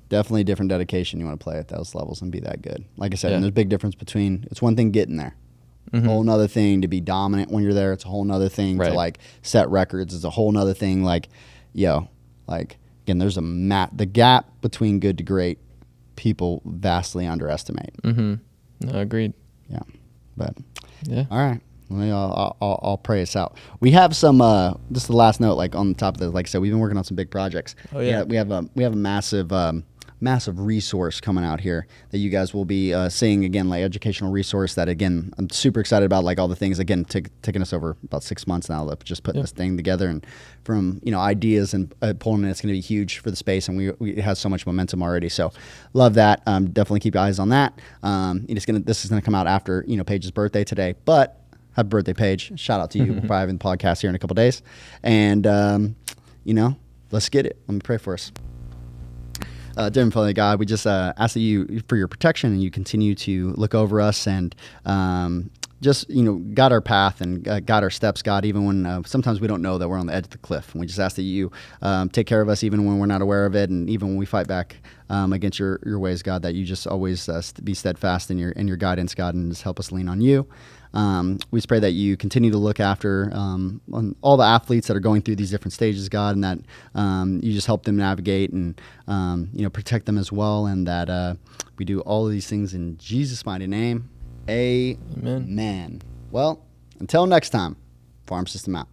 Speaker 2: Definitely different dedication. You want to play at those levels and be that good. Like I said,
Speaker 3: Yeah.
Speaker 2: and there's a big difference between, it's one thing getting there. A whole nother thing to be dominant when you're there. It's a whole nother thing to like set records. It's a whole nother thing. Like, again, there's the gap between good to great people vastly underestimate.
Speaker 3: No, agreed.
Speaker 2: Yeah. But
Speaker 3: Yeah.
Speaker 2: all right. Well, I'll pray us out. We have some, just the last note, like on top of this, like I said, we've been working on some big projects.
Speaker 3: Oh, yeah.
Speaker 2: We have a massive resource coming out here that you guys will be seeing again, like educational resource that again, I'm super excited about, like all the things again, taking us over about 6 months now of just putting this thing together and from, ideas and pulling it. It's going to be huge for the space. And it has so much momentum already. So love that. Definitely keep your eyes on that. This is going to come out after, Paige's birthday today, but happy birthday, Paige. Shout out to you. We'll probably have the podcast here in a couple days. And, let's get it. Let me pray for us. Dear and Father God, we just ask that you, for your protection, and you continue to look over us and just, guide our path and guide our steps, God, even when sometimes we don't know that we're on the edge of the cliff. And we just ask that you take care of us even when we're not aware of it, and even when we fight back against your ways, God, that you just always be steadfast in your guidance, God, and just help us lean on you. We just pray that you continue to look after on all the athletes that are going through these different stages, God, and that you just help them navigate and protect them as well, and that we do all of these things in Jesus' mighty name. Amen. Well, until next time, Farm System out.